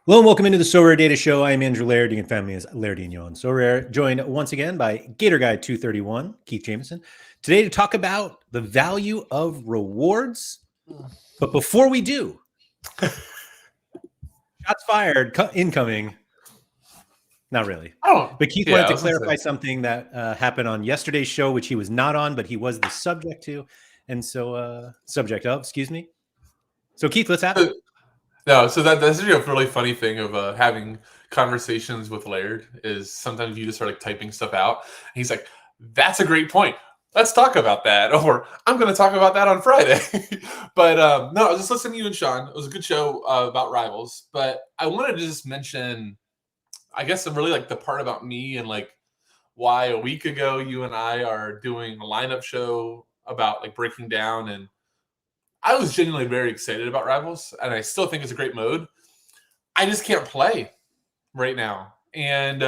Hello and welcome into the Sorare Data Show. I am Andrew Lairdinho and family is Lairdinho and Sorare, joined once again by GatorGuy231, Keith Jameson, today to talk about the value of rewards. But before we do, shots fired, incoming. Not really. Oh, but Keith wanted to clarify something that happened on yesterday's show, which he was not on, but he was the subject to. And so, subject of, excuse me. So Keith, let's have it. No, so that's a really funny thing of having conversations with Laird is sometimes you just start like typing stuff out. And he's like, "That's a great point. Let's talk about that." Or I'm going to talk about that on Friday. But no, I was just listening to you and Sean. It was a good show about rivals. But I wanted to just mention, I guess, really like the part about me and like why a week ago you and I are doing a lineup show about like breaking down, and I was genuinely very excited about Rivals, and I still think it's a great mode. I just can't play right now. And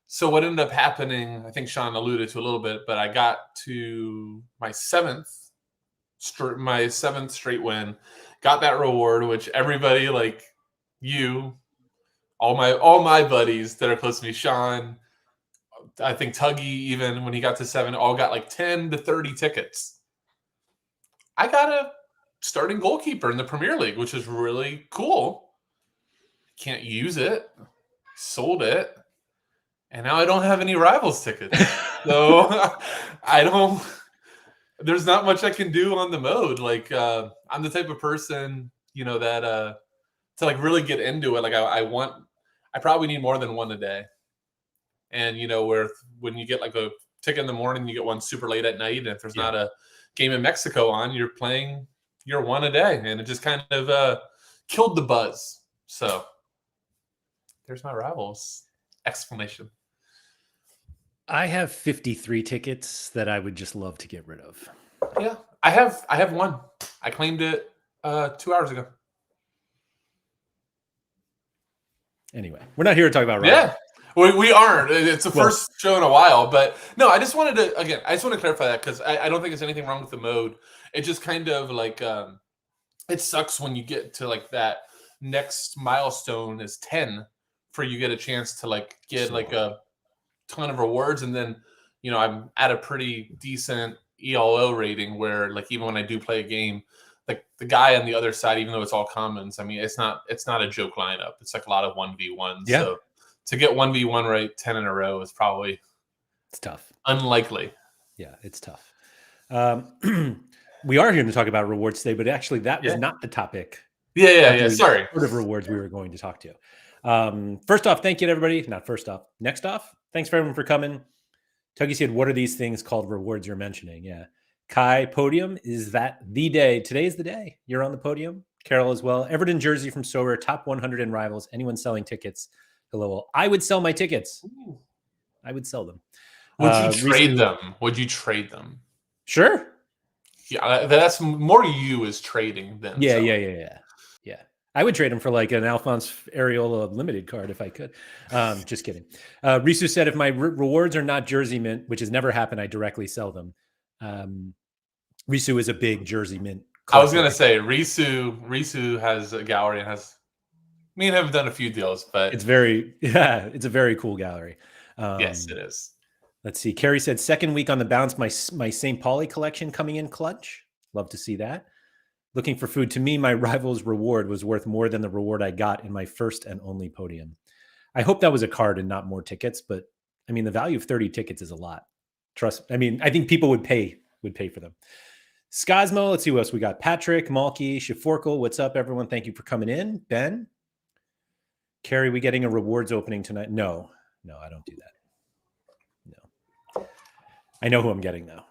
so what ended up happening, I think Sean alluded to a little bit, but I got to my seventh straight win, got that reward, which everybody like you, all my buddies that are close to me, Sean, I think Tuggy, even when he got to 7, all got like 10 to 30 tickets. I got a starting goalkeeper in the Premier League, which is really cool. Can't use it. Sold it. And now I don't have any Rivals tickets. So there's not much I can do on the mode. Like I'm the type of person, that to like really get into it. Like I probably need more than one a day. And where when you get like a ticket in the morning, you get one super late at night. And if there's not a game in Mexico on, you're playing your one a day, and it just kind of killed the buzz. So there's my Rivals explanation. I have 53 tickets that I would just love to get rid of. Yeah, I have one. I claimed it 2 hours ago. Anyway, we're not here to talk about Rivals. Yeah. We aren't. It's the first show in a while, but no, I just wanted to clarify that because I don't think there's anything wrong with the mode. It just kind of like it sucks when you get to like that next milestone is 10 for you get a chance to like get like a ton of rewards, and then I'm at a pretty decent ELO rating where like even when I do play a game, like the guy on the other side, even though it's all commons, I mean it's not a joke lineup. It's like a lot of 1v1. Yeah. So to get 1v1 right 10 in a row is probably tough. Unlikely. Yeah, it's tough. We are here to talk about rewards today, but actually that was not the topic. Yeah. Sorry. Sort of rewards we were going to talk to. First off, thank you to everybody. Not first off. Next off, thanks for everyone for coming. Tuggy said, what are these things called rewards you're mentioning? Yeah. Kai, podium, is that the day? Today is the day. You're on the podium. Carol as well. Everton jersey from Sorare, top 100 in Rivals. Anyone selling tickets? Hello. I would sell my tickets. Ooh. I would sell them. Would you trade them? Would you trade them? Sure. Yeah, that's more you is trading than Yeah. I would trade them for like an Alphonse Areola limited card if I could. Just kidding. Risu said, if my rewards are not jersey mint, which has never happened, I directly sell them. Risu is a big jersey mint. I was going to say Risu has a gallery and has, me and him have done a few deals, but it's a very cool gallery. Yes, it is. Let's see. Carrie said, second week on the bounce, my St. Pauli collection coming in clutch. Love to see that. Looking for food. To me, my Rivals reward was worth more than the reward I got in my first and only podium. I hope that was a card and not more tickets, but I mean, the value of 30 tickets is a lot. I think people would pay for them. Skosmo, let's see what else we got. Patrick, Malky, Shiforkel, what's up, everyone? Thank you for coming in. Ben, Carrie, we getting a rewards opening tonight? No, I don't do that. No. I know who I'm getting, though. Do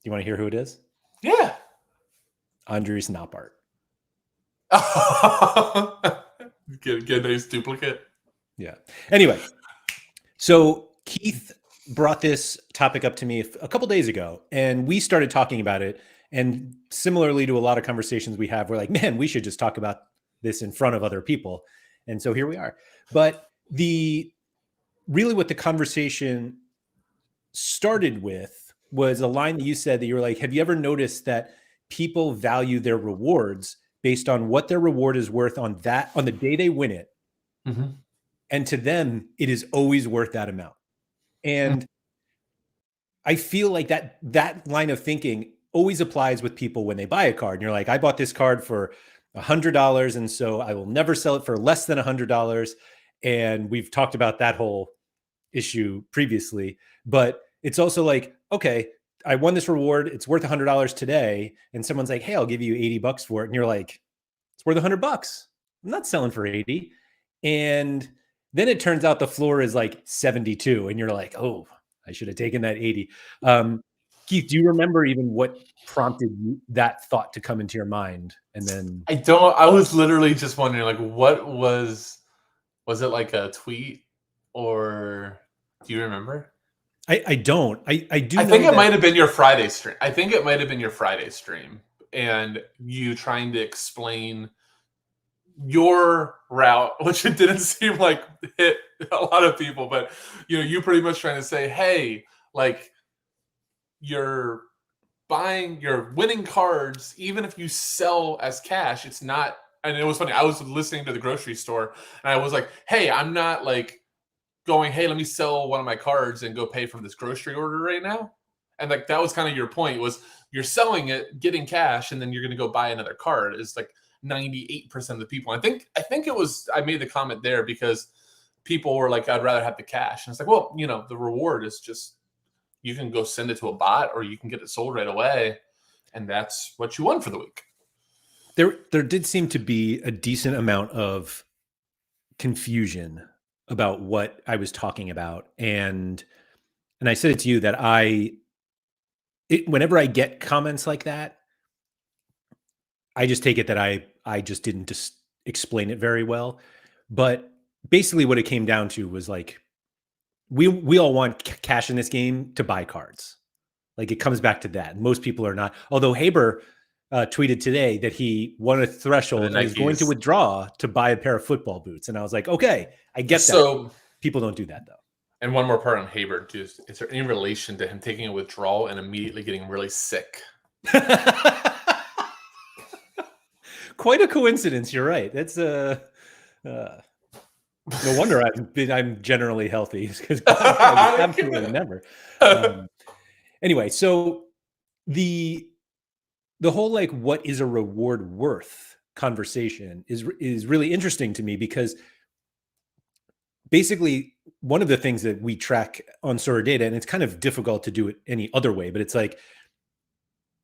you want to hear who it is? Yeah. Andres Noppart. Get a nice duplicate. Yeah. Anyway, so Keith brought this topic up to me a couple days ago, and we started talking about it. And similarly to a lot of conversations we have, we're like, man, we should just talk about this in front of other people. And so here we are. But really what the conversation started with was a line that you said that you were like, have you ever noticed that people value their rewards based on what their reward is worth on the day they win it. Mm-hmm. And to them, it is always worth that amount. And I feel like that line of thinking always applies with people when they buy a card. And you're like, I bought this card for $100, and so I will never sell it for less than $100. And we've talked about that whole issue previously. But it's also like, okay, I won this reward. It's worth $100 today. And someone's like, hey, I'll give you $80 for it. And you're like, it's worth $100. I'm not selling for 80. And then it turns out the floor is like 72. And you're like, oh, I should have taken that 80. Keith, do you remember even what prompted that thought to come into your mind? And then I don't. I was literally just wondering, like, what was it like a tweet, or do you remember? I don't. I do. I think it might have been your Friday stream. I think it might have been your Friday stream, and you trying to explain your route, which it didn't seem like hit a lot of people, but you pretty much trying to say, hey, like, you're winning cards, even if you sell as cash, it's not. And it was funny, I was listening to the grocery store and I was like, hey, I'm not like going, hey, let me sell one of my cards and go pay for this grocery order right now. And like, that was kind of your point, was you're selling it, getting cash, and then you're going to go buy another card. Is like 98% of the people. I think it was, I made the comment there because people were like, I'd rather have the cash. And it's like, well, the reward is just, you can go send it to a bot or you can get it sold right away. And that's what you won for the week. There did seem to be a decent amount of confusion about what I was talking about. And I said it to you that whenever I get comments like that, I just take it that I just didn't just explain it very well. But basically what it came down to was like, we all want cash in this game to buy cards. Like, it comes back to that. Most people are not. Although Haber tweeted today that he won a threshold and is going to withdraw to buy a pair of football boots. And I was like, okay, I get that. So people don't do that though. And one more part on Haber, is there any relation to him taking a withdrawal and immediately getting really sick? Quite a coincidence. You're right. That's no wonder I'm generally healthy, because absolutely never. Anyway, so the whole like, what is a reward worth conversation is really interesting to me, because basically one of the things that we track on Sorare data, and it's kind of difficult to do it any other way, but it's like,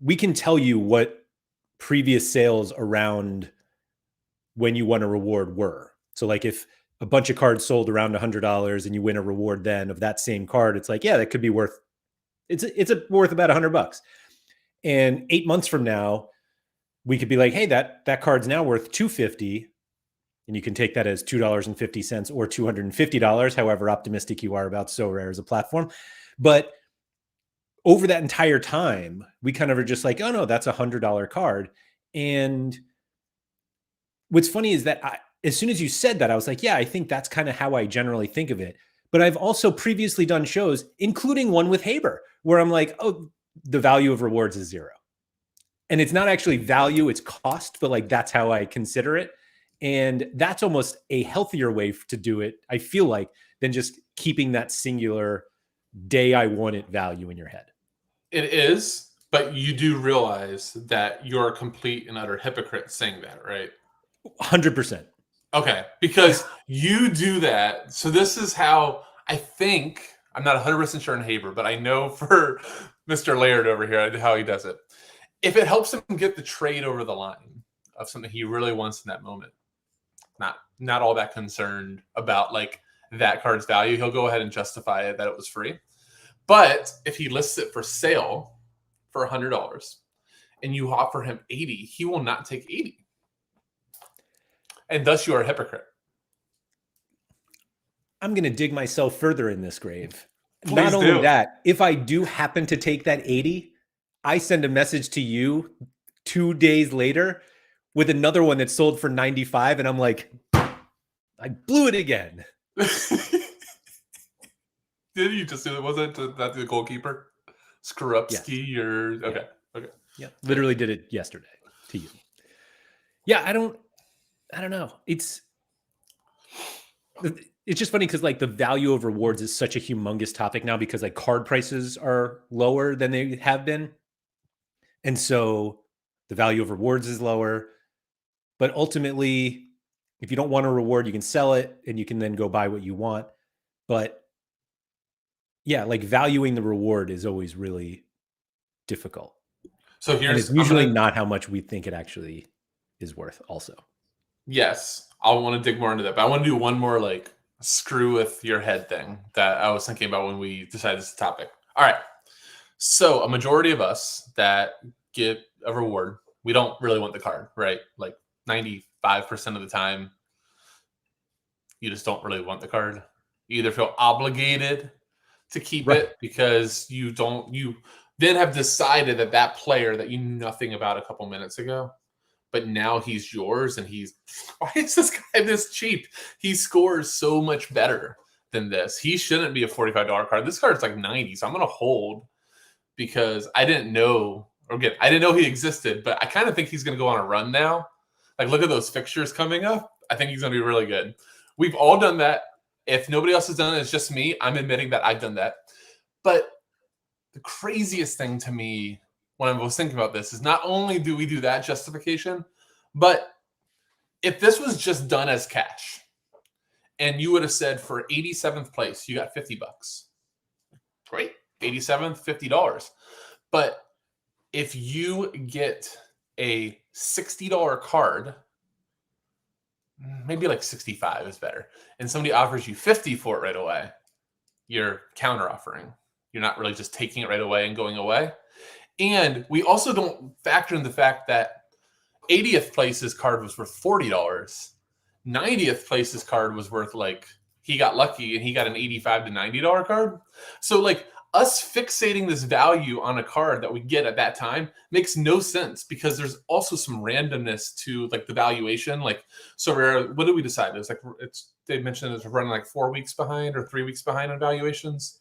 we can tell you what previous sales around when you won a reward were. So like, if a bunch of cards sold around $100 and you win a reward then of that same card, it's like, yeah, that could be worth, it's worth about $100. And 8 months from now, we could be like, hey, that card's now worth $250. And you can take that as $2.50 or $250, however optimistic you are about Sorare as a platform. But over that entire time, we kind of are just like, oh no, that's $100 card. And what's funny is that as soon as you said that, I was like, yeah, I think that's kind of how I generally think of it. But I've also previously done shows, including one with Haber, where I'm like, oh, the value of rewards is $0. And it's not actually value, it's cost, but like, that's how I consider it. And that's almost a healthier way to do it, I feel like, than just keeping that singular day I won it value in your head. It is, but you do realize that you're a complete and utter hypocrite saying that, right? 100%. Okay, because you do that. So this is how I think, I'm not 100% sure in Haber, but I know for Mr. Laird over here how he does it. If it helps him get the trade over the line of something he really wants in that moment, not all that concerned about like that card's value, he'll go ahead and justify it that it was free. But if he lists it for sale for $100 and you offer him 80, he will not take 80. And thus you are a hypocrite. I'm going to dig myself further in this grave. Please Not only do. that, if I do happen to take that 80, I send a message to you 2 days later with another one that's sold for 95. And I'm like, I blew it again. Did you just do it? Wasn't that the goalkeeper? Skorupski? Yes. Or okay. Yeah. Literally did it yesterday to you. Yeah, I don't know. It's just funny because like the value of rewards is such a humongous topic now because like card prices are lower than they have been. And so the value of rewards is lower. But ultimately, if you don't want a reward, you can sell it and you can then go buy what you want. But yeah, like valuing the reward is always really difficult. So And it's here's I'm usually gonna not how much we think it actually is worth, also. yes, I want to dig more into that, but I want to do one more like screw with your head thing that I was thinking about when we decided this topic. All right. So a majority of us that get a reward, we don't really want the card, right? Like 95% of the time, you just don't really want the card. You either feel obligated to keep Right. it because you then have decided that that player that you knew nothing about a couple minutes ago, but now he's yours and why is this guy this cheap? He scores so much better than this. He shouldn't be a $45 card. This card's like 90, so I'm going to hold because I didn't know, or again, I didn't know he existed, but I kind of think he's going to go on a run now. Like, look at those fixtures coming up. I think he's going to be really good. We've all done that. If nobody else has done it, it's just me. I'm admitting that I've done that. But the craziest thing to me when I was thinking about this is not only do we do that justification, but if this was just done as cash and you would have said for 87th place, you got $50. Great. 87th, $50. But if you get a $60 card, maybe like 65 is better, and somebody offers you 50 for it right away, you're counter offering. You're not really just taking it right away and going away. And we also don't factor in the fact that 80th place's card was worth $40. 90th place's card was worth like, he got lucky and he got an $85 to $90 card. So like us fixating this value on a card that we get at that time makes no sense because there's also some randomness to like the valuation. Like, Sorare, what did we decide? It was like, they mentioned it's running like 4 weeks behind or 3 weeks behind on valuations.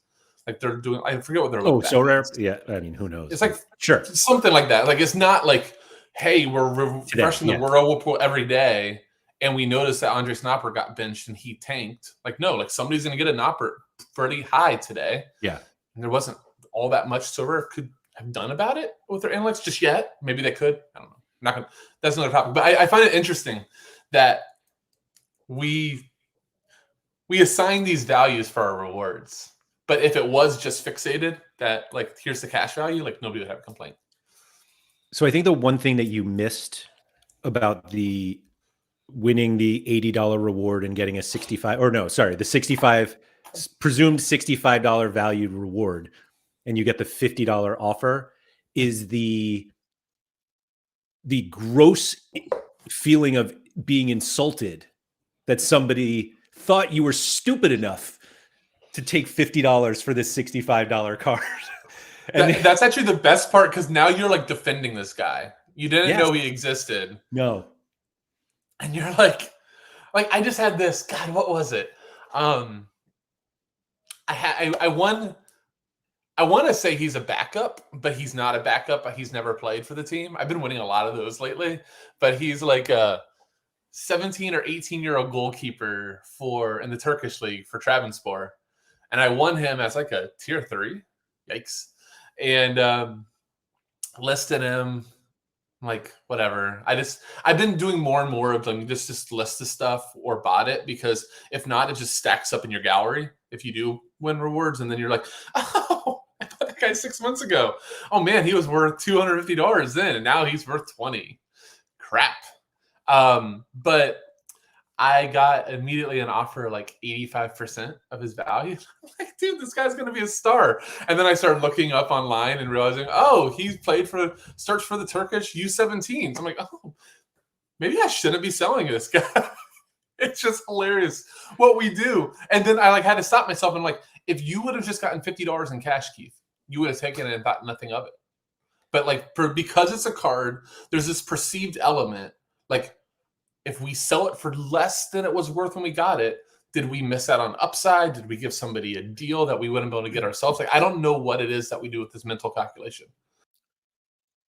Like they're doing, I forget what they're looking at. Sorare? Yeah, I mean, who knows? It's like sure, something like that. Like it's not like, hey, we're refreshing Today, the whirlpool every day, and we noticed that Andre Snopper got benched and he tanked. Like no, like somebody's going to get a Nopper pretty high today. Yeah. And there wasn't all that much Sorare could have done about it with their analytics just yet. Maybe they could. I don't know. Not gonna, that's another topic. But I find it interesting that we assign these values for our rewards. But if it was just fixated that like here's the cash value, like nobody would have a complaint. So I think the one thing that you missed about the winning the $80 reward and getting a 65 or no, sorry, the 65 presumed $65 valued reward and you get the $50 offer is the gross feeling of being insulted that somebody thought you were stupid enough to take $50 for this $65 card. And that's actually the best part because now you're like defending this guy. You didn't know he existed. No. And you're like I just had this. God, what was it? I won. I want to say he's a backup, but he's not a backup. He's never played for the team. I've been winning a lot of those lately, but he's like a 17 or 18-year-old goalkeeper in the Turkish league for Trabzonspor. And I won him as like a tier 3. Yikes. And listed him like whatever. I've been doing more and more of them just list the stuff or bought it because if not, it just stacks up in your gallery if you do win rewards. And then you're like, oh, I bought that guy 6 months ago. Oh man, he was worth $250 then, and now he's worth 20. Crap. But I got immediately an offer like 85% of his value. I'm like, dude, this guy's going to be a star. And then I started looking up online and realizing, oh, he starts for the Turkish U17s. I'm like, oh, maybe I shouldn't be selling this guy. It's just hilarious what we do. And then I like had to stop myself and like, if you would have just gotten $50 in cash, Keith, you would have taken it and thought nothing of it. But like because it's a card, there's this perceived element like, if we sell it for less than it was worth when we got it, did we miss out on upside? Did we give somebody a deal that we wouldn't be able to get ourselves? Like, I don't know what it is that we do with this mental calculation.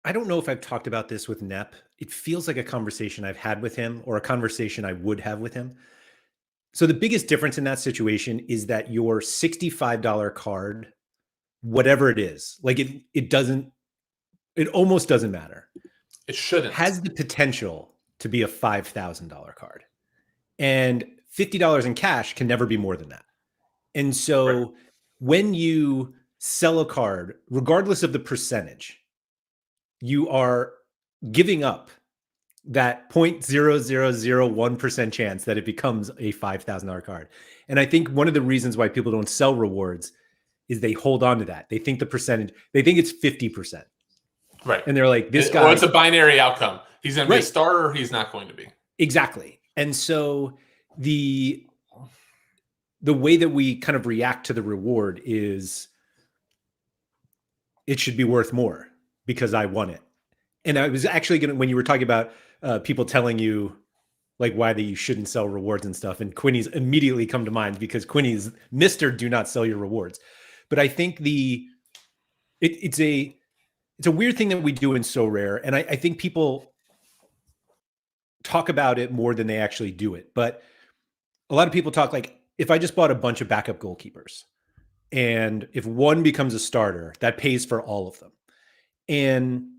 I don't know if I've talked about this with Nep. It feels like a conversation I've had with him or a conversation I would have with him. So the biggest difference in that situation is that your $65 card, whatever it is, like it almost doesn't matter. It shouldn't. Has the potential to be a $5,000 card. And $50 in cash can never be more than that. And so when you sell a card, regardless of the percentage, you are giving up that 0.0001% chance that it becomes a $5,000 card. And I think one of the reasons why people don't sell rewards is they hold on to that. They think the percentage, they think it's 50%. Right. And they're like, this guy. Or it's a binary outcome. He's going to be a Right. starter or he's not going to be. Exactly. And so the way that we kind of react to the reward is it should be worth more because I won it. And I was actually going to, when you were talking about people telling you like why you shouldn't sell rewards and stuff, and Quinny's immediately come to mind because Quinny's Mr. Do not sell your rewards. But I think it's a weird thing that we do in Sorare. And I think people talk about it more than they actually do it. But a lot of people talk like, if I just bought a bunch of backup goalkeepers and if one becomes a starter, that pays for all of them. And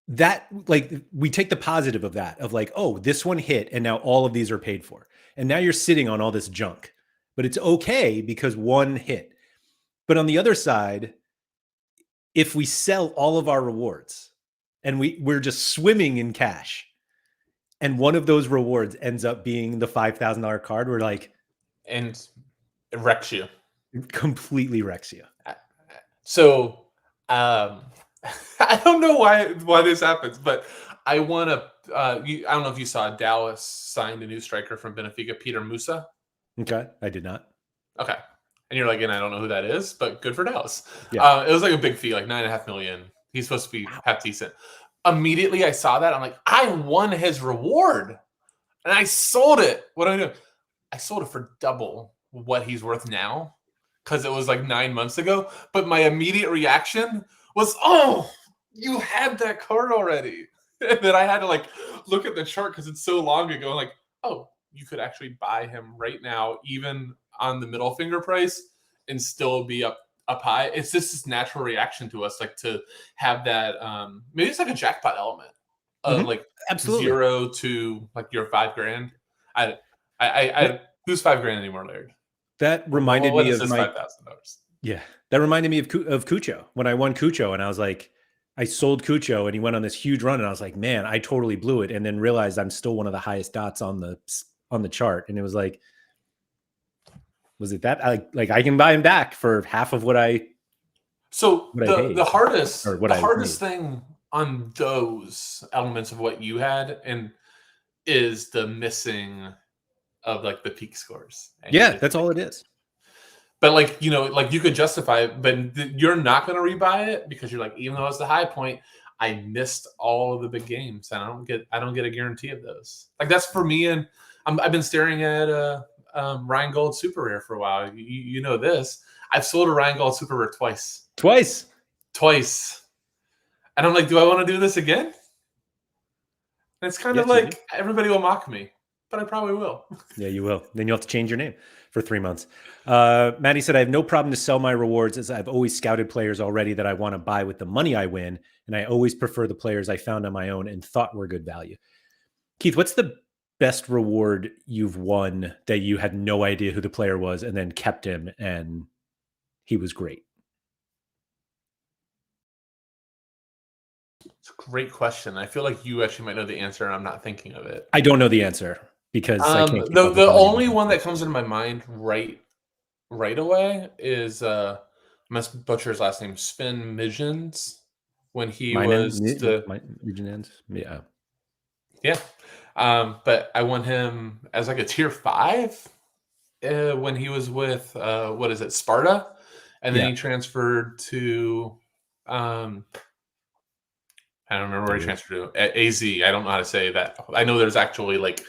that, like, we take the positive of that, of like, oh, this one hit and now all of these are paid for. And now you're sitting on all this junk, but it's okay because one hit. But on the other side, if we sell all of our rewards and we're just swimming in cash, and one of those rewards ends up being the $5,000 card, we're like, and it wrecks you. It completely wrecks you. So I don't know why this happens, but I want to. I don't know if you saw Dallas signed a new striker from Benfica, Peter Musa. Okay, I did not. Okay, and you're like, and I don't know who that is, but good for Dallas. Yeah. It was like a big fee, like $9.5 million. He's supposed to be half decent. Immediately, I saw that. I'm like, I won his reward, and I sold it. What do I do? I sold it for double what he's worth now because it was like 9 months ago. But my immediate reaction was, oh, you had that card already. And then I had to like look at the chart because it's so long ago. I'm like, oh, you could actually buy him right now, even on the middle finger price, and still be up high. It's just this natural reaction to us, like to have that. Maybe it's like a jackpot element, like absolutely 0 to like your $5,000. I who's $5,000 anymore, Laird? That reminded me of my $5,000. Yeah, that reminded me of Cucho when I won Cucho, and I was like, I sold Cucho, and he went on this huge run, and I was like, man, I totally blew it, and then realized I'm still one of the highest dots on the chart, and it was like, was it that I can buy him back for half of what I. So the hardest thing on those elements of what you had is the missing of like the peak scores. Yeah, that's all it is. But like, you know, like you could justify it, but you're not going to rebuy it because you're like, even though it's the high point, I missed all of the big games and I don't get a guarantee of those. Like that's for me. And I've been staring at Ryan Gold Super Rare for a while. You know this. I've sold a Ryan Gold Super Rare twice. And I'm like, do I want to do this again? And it's kind of like everybody will mock me, but I probably will. Yeah, you will. Then you'll have to change your name for 3 months. Maddie said, I have no problem to sell my rewards as I've always scouted players already that I want to buy with the money I win. And I always prefer the players I found on my own and thought were good value. Keith, what's the best reward you've won that you had no idea who the player was and then kept him and he was great? It's a great question. I feel like you actually might know the answer and I'm not thinking of it. I don't know the answer because I can't. The only one that comes into my mind right away is I must butcher his last name, Sven Mijens, when he was yeah. But I won him as like a tier 5 when he was with Sparta, and then he transferred to I don't remember where he transferred to. AZ. I don't know how to say that. I know there's actually like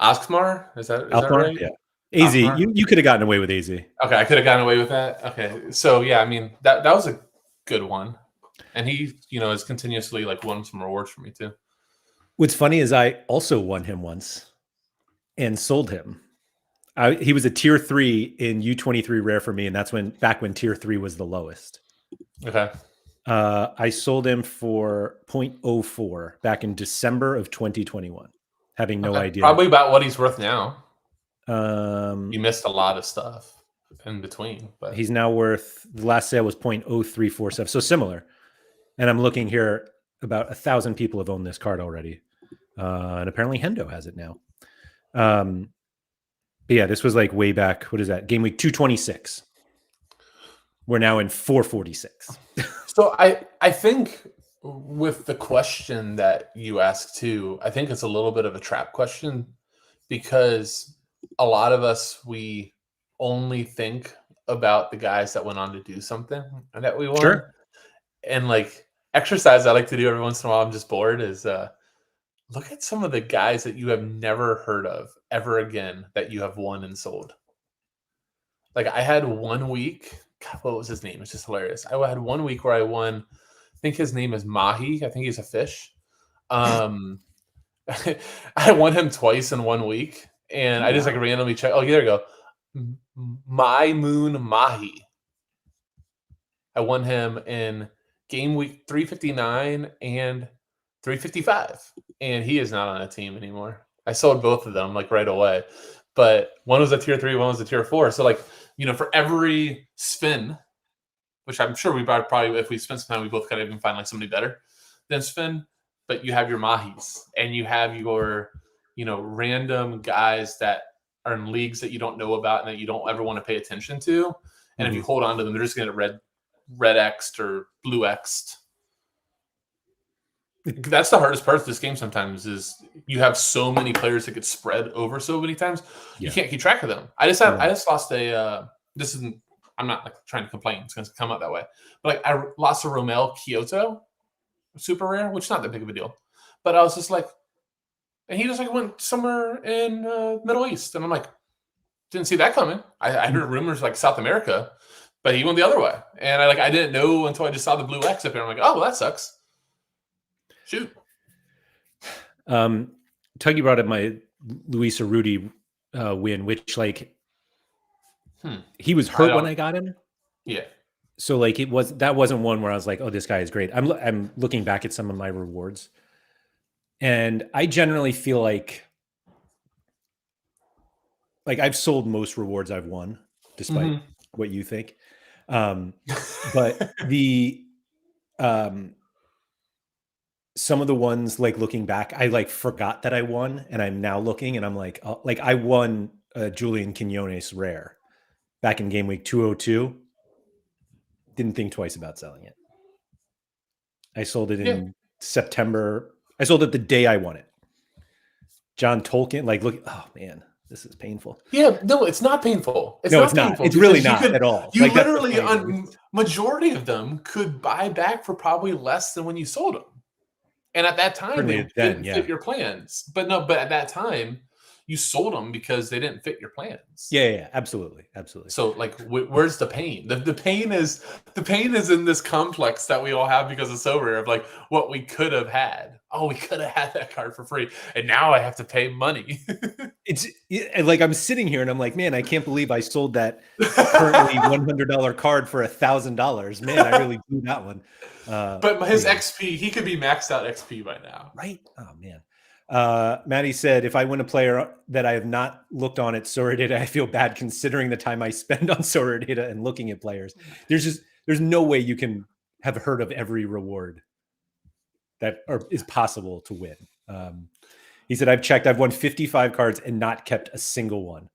Oxmar. Is that right? Yeah. AZ. You could have gotten away with AZ. Okay, I could have gotten away with that. Okay. So yeah, I mean that was a good one. And he, has continuously like won some rewards for me too. What's funny is I also won him once and sold him. He was a tier 3 in U23 rare for me, and that's back when tier 3 was the lowest. Okay. I sold him for 0.04 back in December of 2021, having no idea. Probably about what he's worth now. He missed a lot of stuff in between, but he's now worth, the last sale was 0.0347, so similar. And I'm looking here, about 1,000 people have owned this card already, and apparently Hendo has it now. But yeah, this was like way back. What is that? Game week 226. We're now in 446. So I think with the question that you asked too, I think it's a little bit of a trap question, because a lot of us, we only think about the guys that went on to do something and that we won. Sure. And like exercise I like to do every once in a while, I'm just bored, is look at some of the guys that you have never heard of ever again that you have won and sold. Like I had 1 week, God, what was his name? It's just hilarious. I had 1 week where I won, I think his name is Mahi. I think he's a fish. I won him twice in 1 week, and I just like randomly checked. Oh, there you go. My Moon Mahi. I won him in game week 359 and 355, and he is not on a team anymore. I sold both of them like right away, but one was a tier 3, one was a tier 4. So like, for every spin, which I'm sure we probably, if we spend some time, we both gotta even find like somebody better than spin. But you have your Mahis and you have your, random guys that are in leagues that you don't know about and that you don't ever want to pay attention to. And if you hold on to them, they're just going to red X'd or blue X'd. That's the hardest part of this game sometimes, is you have so many players that get spread over so many times. You can't keep track of them. I just lost this isn't, I'm not like trying to complain, it's going to come out that way, but like I lost a Romel Kyoto super rare, which is not that big of a deal, but I was just like, and he just like went somewhere in Middle East, and I'm like, didn't see that coming. I heard rumors like South America, but he went the other way, and I didn't know until I just saw the blue X up there. I'm like, oh, well, that sucks. Shoot. Tuggy brought up my Luis Urruti win, which like he was hurt when I got him. Yeah. So like that wasn't one where I was like, oh, this guy is great. I'm looking back at some of my rewards, and I generally feel like I've sold most rewards I've won, despite what you think. But the some of the ones, like looking back, I like forgot that I won, and I'm now looking and I'm like I won Julian Quinones rare back in game week 202. Didn't think twice about selling it. I sold it in September. I sold it the day I won it. John Tolkien, like, look, oh man, this is painful. Yeah, no, it's not painful. It's not. It's really not at all. You like, literally, on majority of them, could buy back for probably less than when you sold them. And at that time, they didn't fit your plans. But at that time, you sold them because they didn't fit your plans. Yeah, absolutely. So, like, where's the pain? The pain is in this complex that we all have because it's so rare, of like what we could have had. Oh, we could have had that card for free, and now I have to pay money. It's like I'm sitting here and I'm like, man, I can't believe I sold that currently $100 card for $1,000. Man, I really blew that one. But his XP, he could be maxed out XP by now, right? Oh man. Maddie said, if I win a player that I have not looked on at Sorare data, I feel bad considering the time I spend on Sorare data and looking at players. There's no way you can have heard of every reward that is possible to win. He said, I've checked, I've won 55 cards and not kept a single one.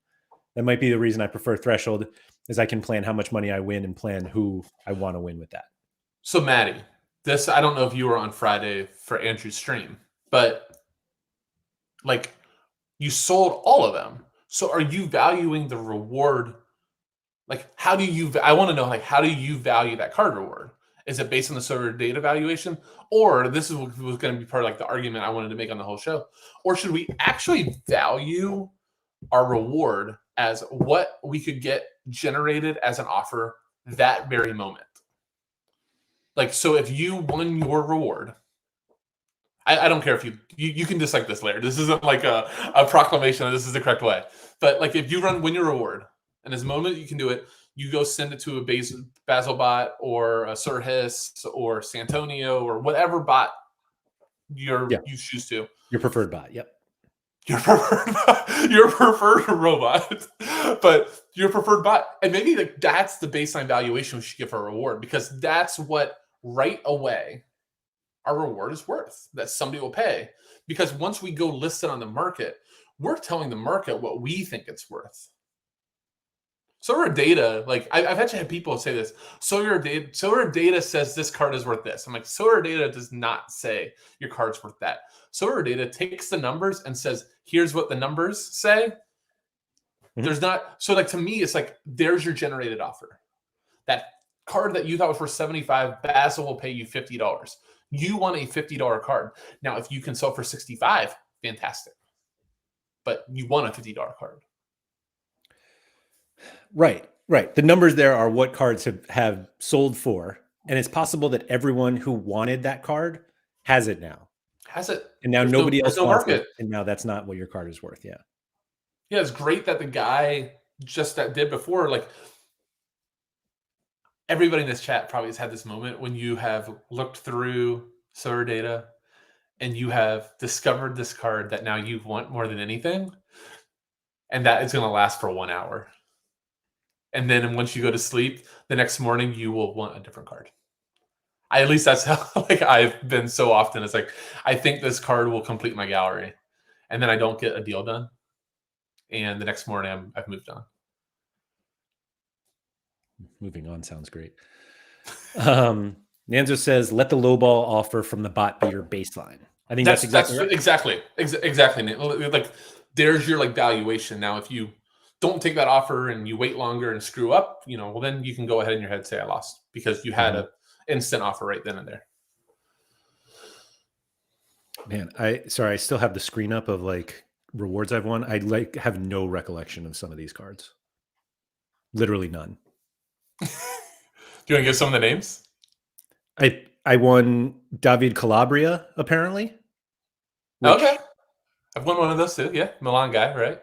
That might be the reason I prefer Threshold, is I can plan how much money I win and plan who I want to win with that. So Maddie, I don't know if you were on Friday for Andrew's stream, but like, you sold all of them. So are you valuing the reward? Like, how do you, I want to know, like, how do you value that card reward? Is it based on the Sorare data valuation? Or this was going to be part of like the argument I wanted to make on the whole show. Or should we actually value our reward as what we could get generated as an offer that very moment? Like, so if you won your reward, I don't care if you can dislike this later. This isn't like a proclamation that this is the correct way. But like if you win your reward, and as a moment you can do it, you go send it to a Basil bot or a Surhis or Santonio or whatever bot you choose to. Your preferred bot. Yep. Your preferred robot, but your preferred bot, and maybe like that's the baseline valuation we should give for a reward, because that's what right away our reward is worth, that somebody will pay. Because once we go list it on the market, we're telling the market what we think it's worth. Sorare data, like I've actually had people say this. Sorare data says this card is worth this. I'm like, Sorare data does not say your card's worth that. Sorare data takes the numbers and says, here's what the numbers say. There's not, so like to me, it's like, there's your generated offer. That card that you thought was for $75, Basil will pay you $50. You want a $50 card. Now, if you can sell for $65, fantastic. But you want a $50 card. Right. The numbers there are what cards have sold for. And it's possible that everyone who wanted that card has it now. Has it. And now nobody else wants market. it. And now that's not what your card is worth. Yeah. Yeah, it's great that the guy just that did before, like, everybody in this chat probably has had this moment when you have looked through Sorare data and you have discovered this card that now you want more than anything, and that is going to last for 1 hour. And then once you go to sleep, the next morning you will want a different card. At least that's how like I've been so often. It's like, I think this card will complete my gallery, and then I don't get a deal done. And the next morning I've moved on. Moving on sounds great. Nanzo says, let the lowball offer from the bot be your baseline. I think that's exactly right. Exactly. Like, there's your like valuation. Now, if you don't take that offer and you wait longer and screw up, well, then you can go ahead in your head and say I lost, because you had an instant offer right then and there. Man, I still have the screen up of like rewards I've won. I like have no recollection of some of these cards. Literally none. Do you want to give some of the names? I won David Calabria, apparently. Okay. I've won one of those too. Yeah. Milan guy, right?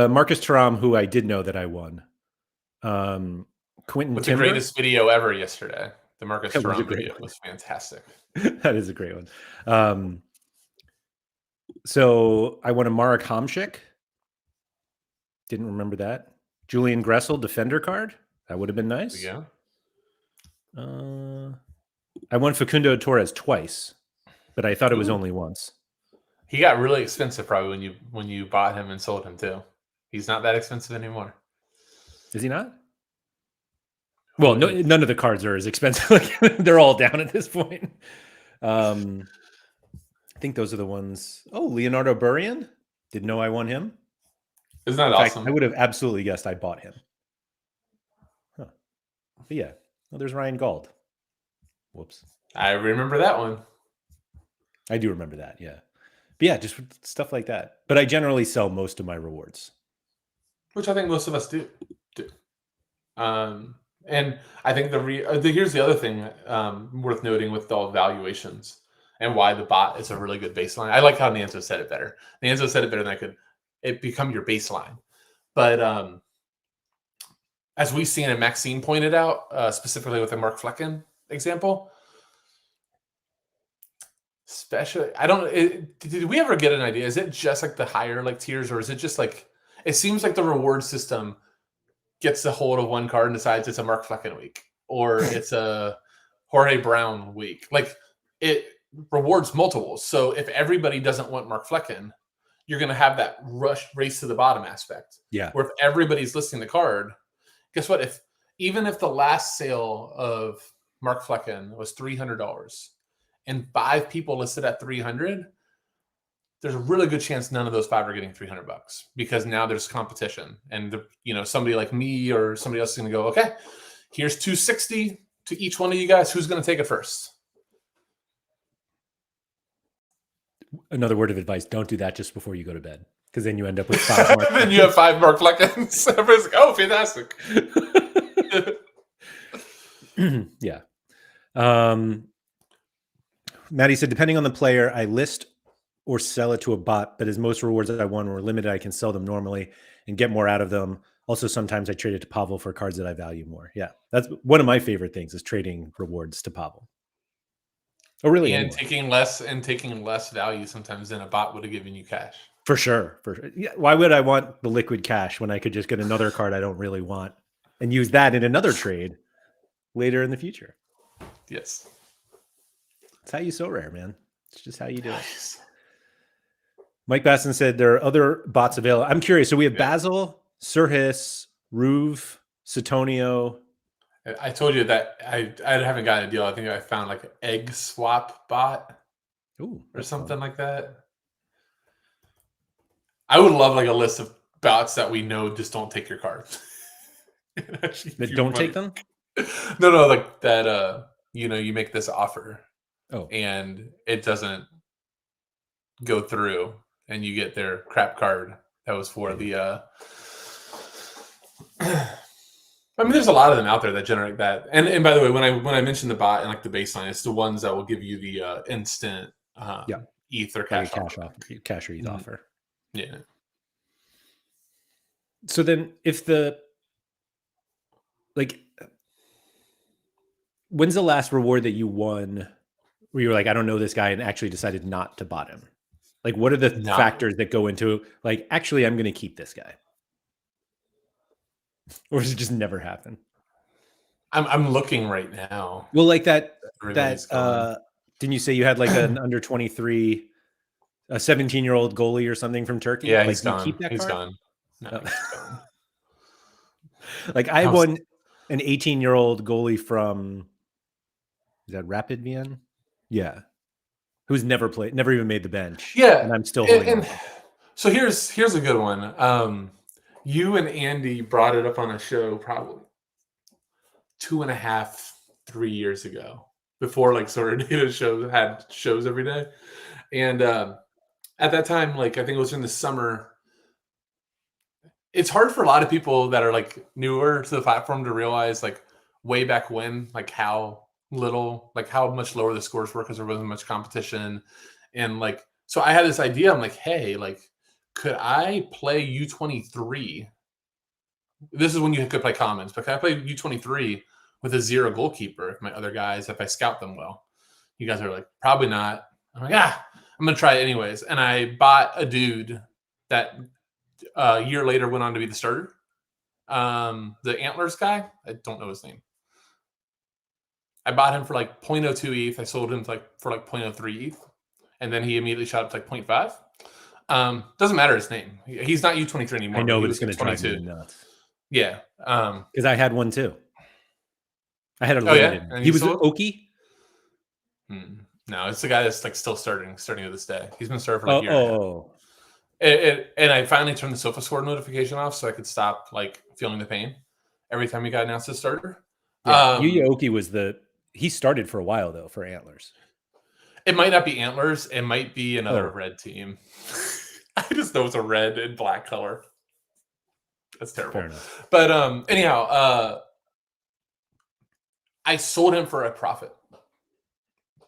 Marcus Thuram, who I did know that I won. Quentin With Timber. the greatest video ever yesterday. The Marcus Thuram video was fantastic. That is a great one. So I won a Marek Hamšík. Didn't remember that. Julian Gressel, defender card. That would have been nice. Yeah. I won Facundo Torres twice, but I thought it was only once. He got really expensive probably when you bought him and sold him too. He's not that expensive anymore. Is he not? Well, no, none of the cards are as expensive. They're all down at this point. I think those are the ones. Oh, Leonardo Burian. Didn't know I won him. Isn't that awesome? I would have absolutely guessed I bought him. Huh. But yeah. Well, there's Ryan Gauld. Whoops. I remember that one. I do remember that, yeah. But yeah, just stuff like that. But I generally sell most of my rewards. Which I think most of us do. And I think here's the other thing worth noting with all valuations and why the bot is a really good baseline. I like how Nanzo said it better. Nanzo said it better than it become your baseline. But as we've seen and Maxine pointed out, specifically with the Mark Flecken example, especially, did we ever get an idea? Is it just like the higher like tiers, or is it just like, it seems like the reward system gets a hold of one card and decides it's a Mark Flecken week, or it's a Jorge Brown week. Like, it rewards multiples. So if everybody doesn't want Mark Flecken, you're going to have that race to the bottom aspect. Yeah. Where if everybody's listing the card, guess what? Even if the last sale of Mark Flecken was $300 and 5 people listed at $300, there's a really good chance none of those 5 are getting $300, because now there's competition, and somebody like me or somebody else is going to go, okay, here's $260 to each one of you guys. Who's going to take it first? Another word of advice: don't do that just before you go to bed, because then you end up with 5 Mark. Then you have 5 Mark Fleckens. Everybody's like, oh, fantastic. Yeah. Maddie said, depending on the player, I list or sell it to a bot, but as most rewards that I won were limited, I can sell them normally and get more out of them. Also, sometimes I trade it to Pavel for cards that I value more. Yeah, that's one of my favorite things is trading rewards to Pavel. Oh, really? And Anyone. taking less value sometimes than a bot would have given you cash. For sure. For sure. Yeah. Why would I want the liquid cash when I could just get another card I don't really want and use that in another trade later in the future? Yes. It's how you Sorare, man. It's just how you do it. Mike Basson said there are other bots available. I'm curious. So we have Basil, Surhis, Ruve, Satonio. I told you that I haven't gotten a deal. I think I found like an egg swap bot or something like that. I would love like a list of bots that we know just don't take your cards. That don't take them? No, like that you make this offer. Oh. And it doesn't go through and you get their crap card that was for the I mean, there's a lot of them out there that generate that. And by the way, when I mentioned the bot and like the baseline, it's the ones that will give you the instant ETH or cash offer. Cash or ETH offer. Yeah. So then if when's the last reward that you won where you were like, I don't know this guy and actually decided not to bot him? Like, what are the factors that go into like, actually, I'm going to keep this guy? Or does it just never happen? I'm looking right now. Well, like didn't you say you had like an under 23, a 17-year-old goalie or something from Turkey? Yeah, like, he's gone. Keep that he's card? gone. No, he's gone. Like I won an 18-year-old goalie from, is that Rapid Vienna? Yeah. Who's never even made the bench. Yeah. And I'm still holding on. So here's a good one. You and Andy brought it up on a show probably 2.5, 3 years ago, before like Sorare Data had shows every day. And at that time, like I think it was in the summer. It's hard for a lot of people that are like newer to the platform to realize like way back when, like how much lower the scores were because there wasn't much competition. And like, so I had this idea. I'm like, hey, like, could I play U23? This is when you could play commons, but can I play U23 with a 0 goalkeeper? If my other guys, if I scout them well, you guys are like, probably not. I'm like, I'm going to try it anyways. And I bought a dude that a year later went on to be the starter. The Antlers guy, I don't know his name. I bought him for like 0.02 ETH. I sold him for 0.03 ETH. And then he immediately shot up to like 0.5. Doesn't matter his name. He's not U23 anymore. I know, but it's going to drive me nuts. Yeah. Because I had one too. I had a limited. Yeah? He was Oki? No, it's the guy that's like still starting to this day. He's been starting for like a year. And I finally turned the SofaScore notification off so I could stop like feeling the pain every time he got announced as starter. Yeah, Yuya Oki was he started for a while though for Antlers. It might not be Antlers. It might be another red team. I just know it's a red and black color. That's terrible. But anyhow, I sold him for a profit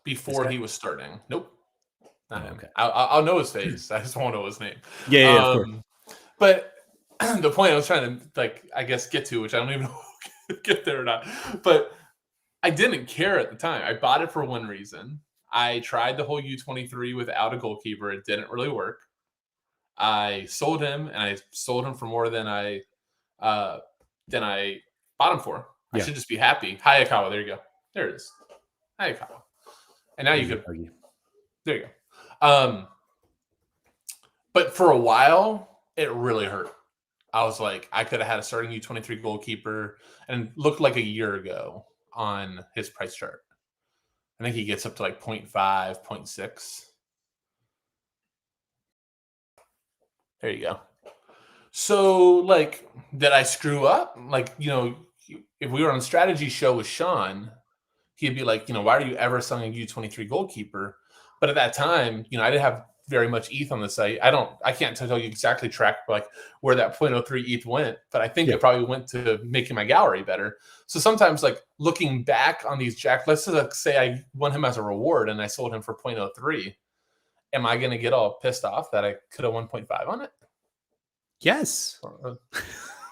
before he was starting. Nope. Not him. Okay. I'll know his face. I just won't know his name. Yeah, of course. But the point I was trying to I guess get to, which I don't even know if I get there or not, but I didn't care at the time. I bought it for one reason. I tried the whole U23 without a goalkeeper. It didn't really work. I sold him, and I sold him for more than I bought him for. I should just be happy. Hayakawa, there you go. There it is. Hayakawa. And now you could argue. There you go. But for a while, it really hurt. I was like, I could have had a starting U23 goalkeeper, and it looked like a year ago on his price chart. I think he gets up to like 0.5, 0.6. There you go. So, like, did I screw up? Like, if we were on a strategy show with Sean, he'd be like, why are you ever selling a U23 goalkeeper? But at that time, I didn't have very much ETH on the site. I can't tell you exactly track like where that 0.03 ETH went, but I think it probably went to making my gallery better. So sometimes like looking back on these jack, let's just like say I won him as a reward and I sold him for 0.03. Am I going to get all pissed off that I could have 1.5 on it? Yes.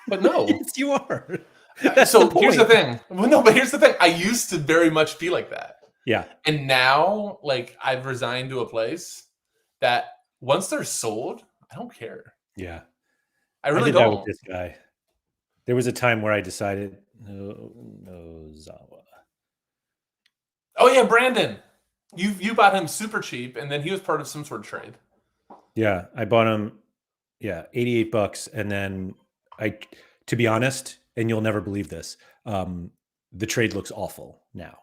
But no. Yes, you are. So here's the thing. Well, no, but here's the thing. I used to very much be like that. Yeah. And now, like, I've resigned to a place that once they're sold, I don't care. Yeah. I really did don't. That with this guy. There was a time where I decided, no, Zawa. Oh, yeah, Brandon. You bought him super cheap, and then he was part of some sort of trade. Yeah, I bought him, $88. And then to be honest, and you'll never believe this, the trade looks awful now.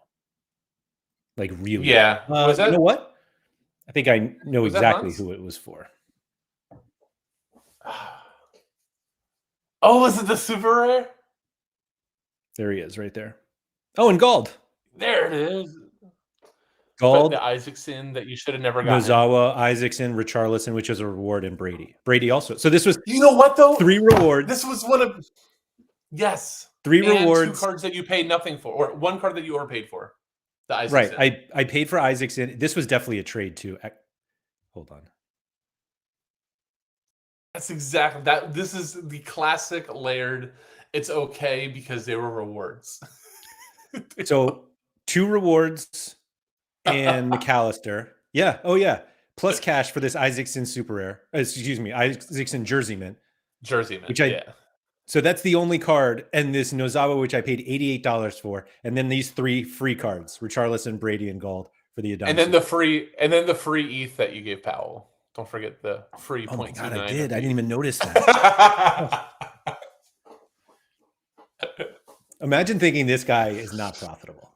Like really. Yeah. You know what? I think I know exactly who it was for. Oh, was it the super rare? There he is right there. Oh, and Gald. There it is. Gald. But the Isaacson that you should have never gotten. Nozawa, Isaacson, Richarlison, which is a reward, and Brady. Brady also. So this was, you know what though? 3 rewards. This was one of, yes. 3 rewards. 2 cards that you paid nothing for, or 1 card that you overpaid for. The Isaacson. Right. I paid for Isaacson. This was definitely a trade too. Hold on. That's exactly that. This is the classic Laird. It's okay because they were rewards. So 2 rewards and McAllister. Yeah. Oh yeah. Plus cash for this Isaacson super rare. Excuse me, Isaacson Jerseyman. Which So that's the only card, and this Nozawa, which I paid $88 for, and then these 3 free cards: Richarlison, Brady, and Gald for the Adams. And then the free ETH that you gave Powell. Don't forget the free. Oh my god, I did. I didn't even notice that. Imagine thinking this guy is not profitable.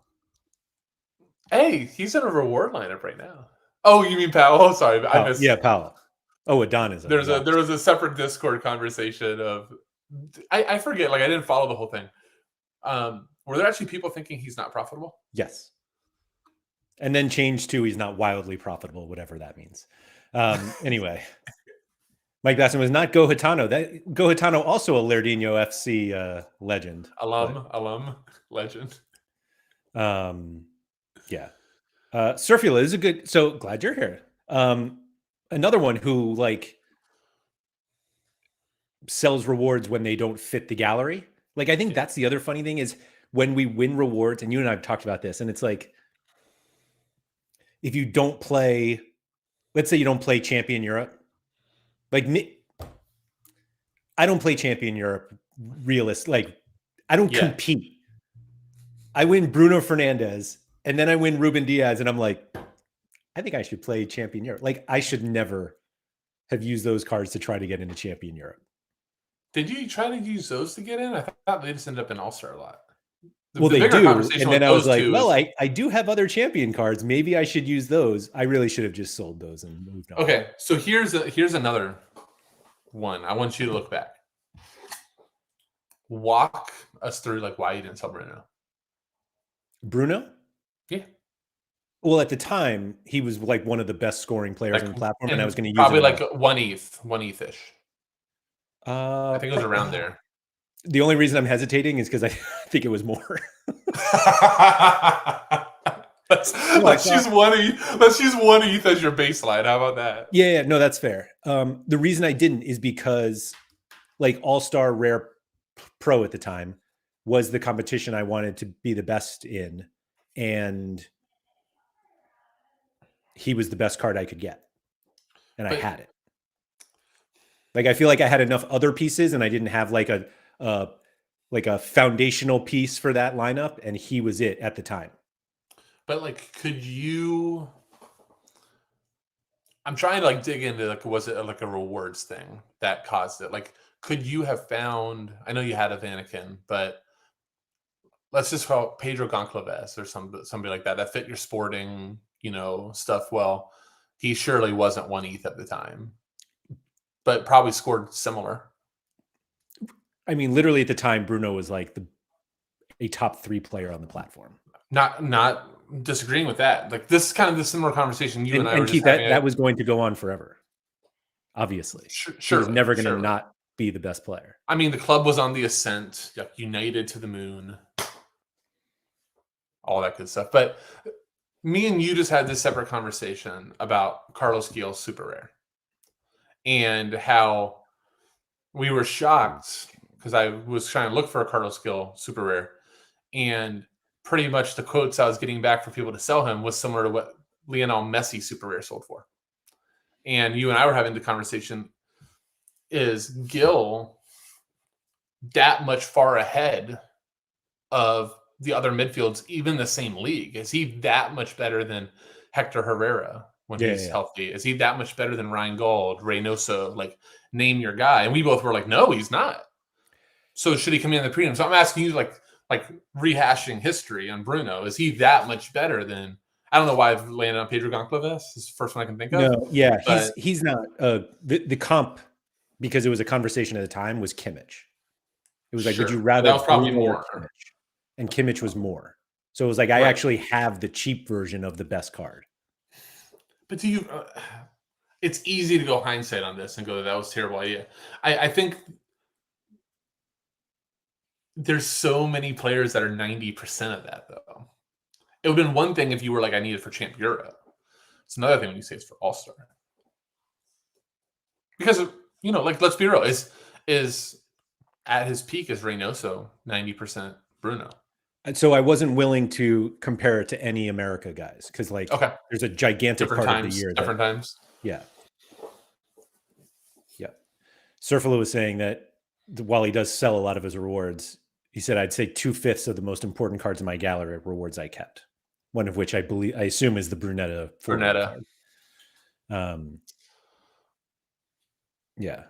Hey, he's in a reward lineup right now. Oh, you mean Powell? Oh, sorry, I missed. Yeah, Powell. Oh, Adonis. There was a separate Discord conversation of. I forget. Like I didn't follow the whole thing. Were there actually people thinking he's not profitable? Yes. And then change to he's not wildly profitable, whatever that means. Anyway, Mike Basson was not Go Hitano. That Go Hitano also a Lairdinho FC legend. Alum legend. Yeah. Surfula is a good. So glad you're here. Another one who like sells rewards when they don't fit the gallery. Like I think that's the other funny thing is when we win rewards, and you and I have talked about this, and it's like if you don't play, let's say you don't play Champion Europe, like me, I don't play Champion Europe like I don't compete. I win Bruno Fernandes and then I win Ruben Diaz and I'm like, I think I should play Champion Europe. Like I should never have used those cards to try to get into Champion Europe. Did you try to use those to get in? I thought they just ended up in All-Star a lot. They do. And then I was like, well, I do have other champion cards. Maybe I should use those. I really should have just sold those and moved on. Okay, so here's another one. I want you to look back. Walk us through like why you didn't sell Bruno. Bruno? Yeah. Well, at the time, he was like one of the best scoring players on the platform, and I was going to use probably like 1 ETH-ish. I think it was around there. The only reason I'm hesitating is because I think it was more. let's use 1 ETH. Let's use 1 ETH as your baseline. How about that? Yeah, no, that's fair. The reason I didn't is because like All-Star Rare Pro at the time was the competition I wanted to be the best in, and he was the best card I could get, and I had it. Like I feel like I had enough other pieces, and I didn't have like a foundational piece for that lineup, and he was it at the time. But like, could you? I'm trying to like dig into like, was it like a rewards thing that caused it? Like, could you have found? I know you had a Vanaken, but let's just call it Pedro Goncalves or somebody like that fit your sporting, stuff. Well, he surely wasn't 1 ETH at the time, but probably scored similar. I mean, literally at the time, Bruno was like a top 3 player on the platform. Not disagreeing with that. Like, this is kind of the similar conversation you and I were Keith, just having. that was going to go on forever. Obviously, Sure, he was never going to not be the best player. I mean, the club was on the ascent, like, united to the moon, all that good stuff. But me and you just had this separate conversation about Carlos Gil Super Rare and how we were shocked because I was trying to look for a Carlos Gil Super Rare, and pretty much the quotes I was getting back for people to sell him was similar to what Lionel Messi Super Rare sold for. And you and I were having the conversation, is Gil that much far ahead of the other midfields, even the same league? Is he that much better than Hector Herrera when he's healthy? Is he that much better than Ryan Gold, Reynoso? Like, name your guy. And we both were like, no, he's not. So should he come in the prelim? So I'm asking you, like rehashing history on Bruno. Is he that much better than? I don't know why I've landed on Pedro Goncalves. This is the first one I can think of. No, yeah, he's not. The comp, because it was a conversation at the time, was Kimmich. It was like, would you rather? That was probably Bruno more. Kimmich? And Kimmich was more. So it was like, I actually have the cheap version of the best card. But do you? It's easy to go hindsight on this and go, that was a terrible idea. I think there's so many players that are 90% of that, though. It would have been one thing if you were like, I need it for Champ Euro. It's another thing when you say it's for All-Star. Because, like, let's be real, is at his peak is Reynoso 90% Bruno. And so I wasn't willing to compare it to any America guys because, like, there's a gigantic part of the year. Different times. Yeah. Yeah. Surfalo was saying that while he does sell a lot of his rewards, he said, I'd say 2/5 of the most important cards in my gallery are rewards I kept. One of which I assume is the Brunetta. Card. Yeah.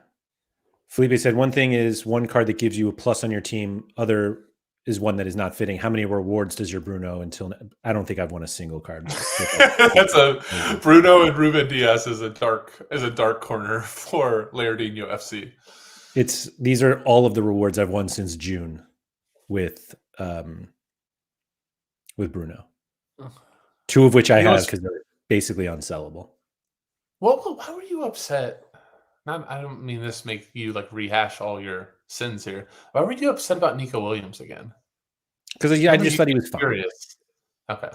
Felipe said, one thing is one card that gives you a plus on your team. Other is one that is not fitting. How many rewards does your Bruno until? I don't think I've won a single card. That's a Bruno and Ruben Diaz is a dark corner for Lairdinho FC. These are all of the rewards I've won since June with Bruno. 2 of which I have because they're basically unsellable. Well, why were you upset? I don't mean this make you like rehash all your sins here. Why were you upset about Nico Williams again? Because I just thought he was fun. Okay.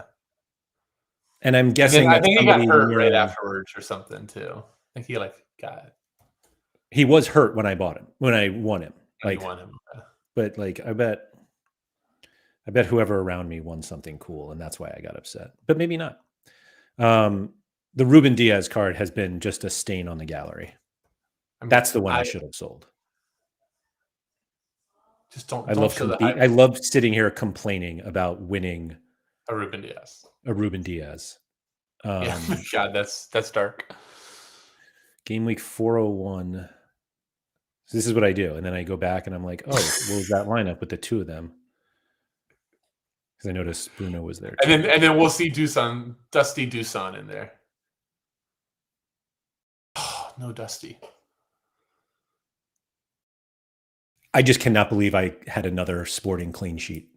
And I'm guessing I think he got hurt right afterwards or something too. I think he got. He was hurt when I bought him. When I won him, you won him. Okay. But like I bet whoever around me won something cool, and that's why I got upset. But maybe not. The Ruben Diaz card has been just a stain on the gallery. That's the one I should have sold. Just don't. I love sitting here complaining about winning a Ruben Diaz. Yeah, God, that's dark. Game week 401. So this is what I do, and then I go back and I'm like, oh, what was that lineup with the 2 of them? Because I noticed Bruno was there. And then we'll see Dusty Dusan in there. Oh, no Dusty. I just cannot believe I had another Sporting clean sheet.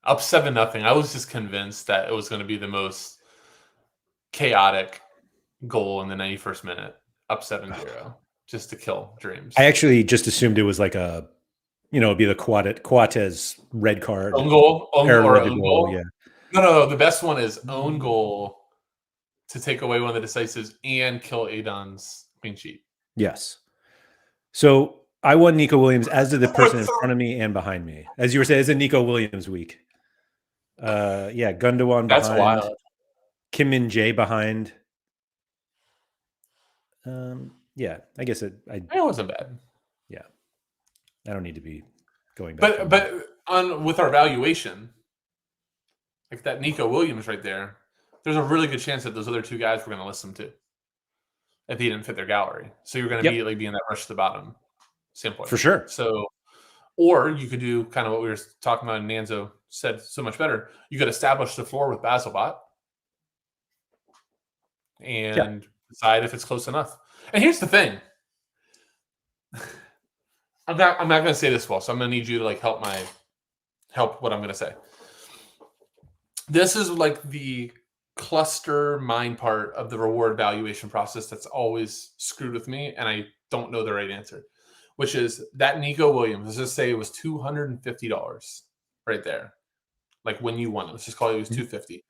Up 7-0. I was just convinced that it was going to be the most chaotic goal in the 91st minute. Up 7-0, just to kill dreams. I actually just assumed it was like it'd be the Coates red card. Own goal? Own goal? Yeah. No. The best one is own goal to take away one of the decisives and kill Adon's clean sheet. Yes. So I won Nico Williams, as did the person in front of me and behind me. As you were saying, it's a Nico Williams week. Gundogan behind. That's wild. Kim Min Jae behind. I guess it wasn't bad. Yeah. I don't need to be going back. But with our valuation, like that Nico Williams right there, there's a really good chance that those other 2 guys were going to list him too if he didn't fit their gallery. So you're going to immediately be in that rush to the bottom standpoint. For sure. So, or you could do kind of what we were talking about, and Nanzo said so much better. You could establish the floor with Basilbot and decide if it's close enough. And here's the thing. I'm not going to say this well, so I'm going to need you to help my help what I'm going to say. This is like the cluster mind part of the reward valuation process that's always screwed with me, and I don't know the right answer, which is that Nico Williams, let's just say it was $250 right there. Like when you won it, let's just call it was $250.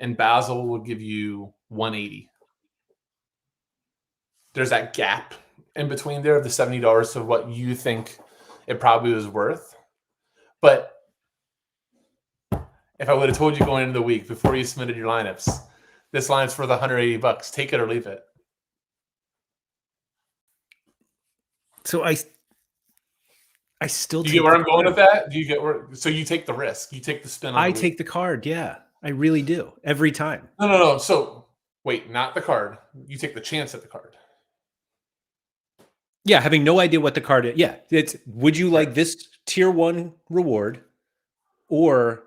And Basil will give you $180. There's that gap in between there of the $70 of what you think it probably was worth. But if I would have told you going into the week before you submitted your lineups, this line's for the $180, take it or leave it. So I still Do you get where I'm going with that? Do you get where? So you take the risk, you take the spin. I take the card. Yeah, I really do every time. No. So wait, not the card. You take the chance at the card. Yeah, having no idea what the card is. Yeah, it's would you like this tier 1 reward or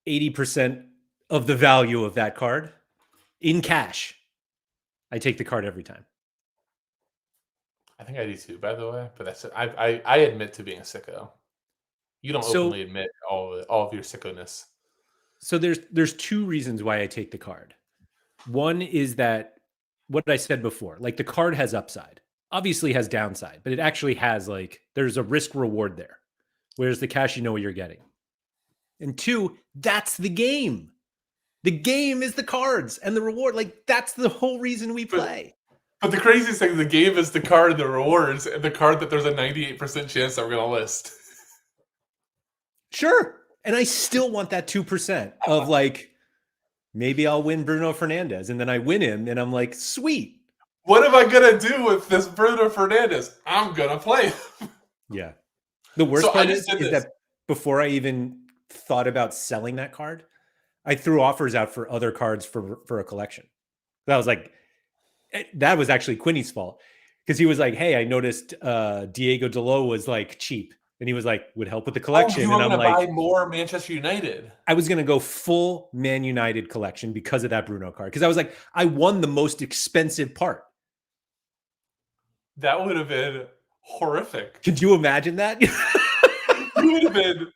80% of the value of that card in cash? I take the card every time. I think I do too, by the way. But that's it. I admit to being a sicko. You don't openly admit all of your sickoness. So there's two reasons why I take the card. One is that what I said before, like the card has upside, obviously has downside, but it actually has like, there's a risk reward there. Whereas the cash, you know what you're getting. And two, that's the game. The game is the cards and the reward. Like that's the whole reason we play. But the craziest thing, the game is the card, the rewards, and the card that there's a 98% chance that we're going to list. Sure. And I still want that 2% of like, maybe I'll win Bruno Fernandes. And then I win him and I'm like, sweet. What am I going to do with this Bruno Fernandes? I'm going to play. Yeah. The worst part is that before I even thought about selling that card, I threw offers out for other cards for a collection. That was like, that was actually Quinny's fault because he was like, hey, I noticed Diego Dalot was like cheap. And he was like, would help with the collection. You were and I'm like, buy more Manchester United. I was going to go full Man United collection because of that Bruno card. Because I was like, I won the most expensive part. That would have been horrific. Could you imagine that? You would have been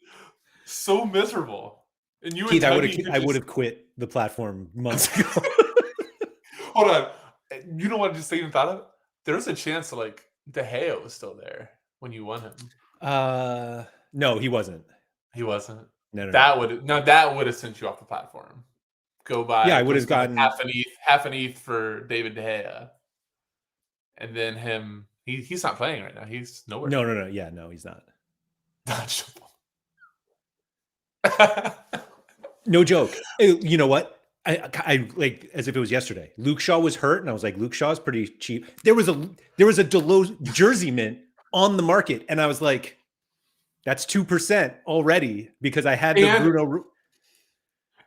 so miserable. And you, Keith, I would have quit the platform months ago. Hold on. You know what I just even thought of? There's a chance like De Gea was still there when you won him. No, he wasn't. He wasn't. No. That would have sent you off the platform. Go by. Yeah, I would have gotten half an ETH for David De Gea, and then him. He's not playing right now. He's nowhere. No. Yeah, no, he's not. No joke. You know what? I like as if it was yesterday. Luke Shaw was hurt, and I was like, Luke Shaw's pretty cheap. There was a Dalot jersey mint on the market, and I was like, that's 2% already because I had the Bruno.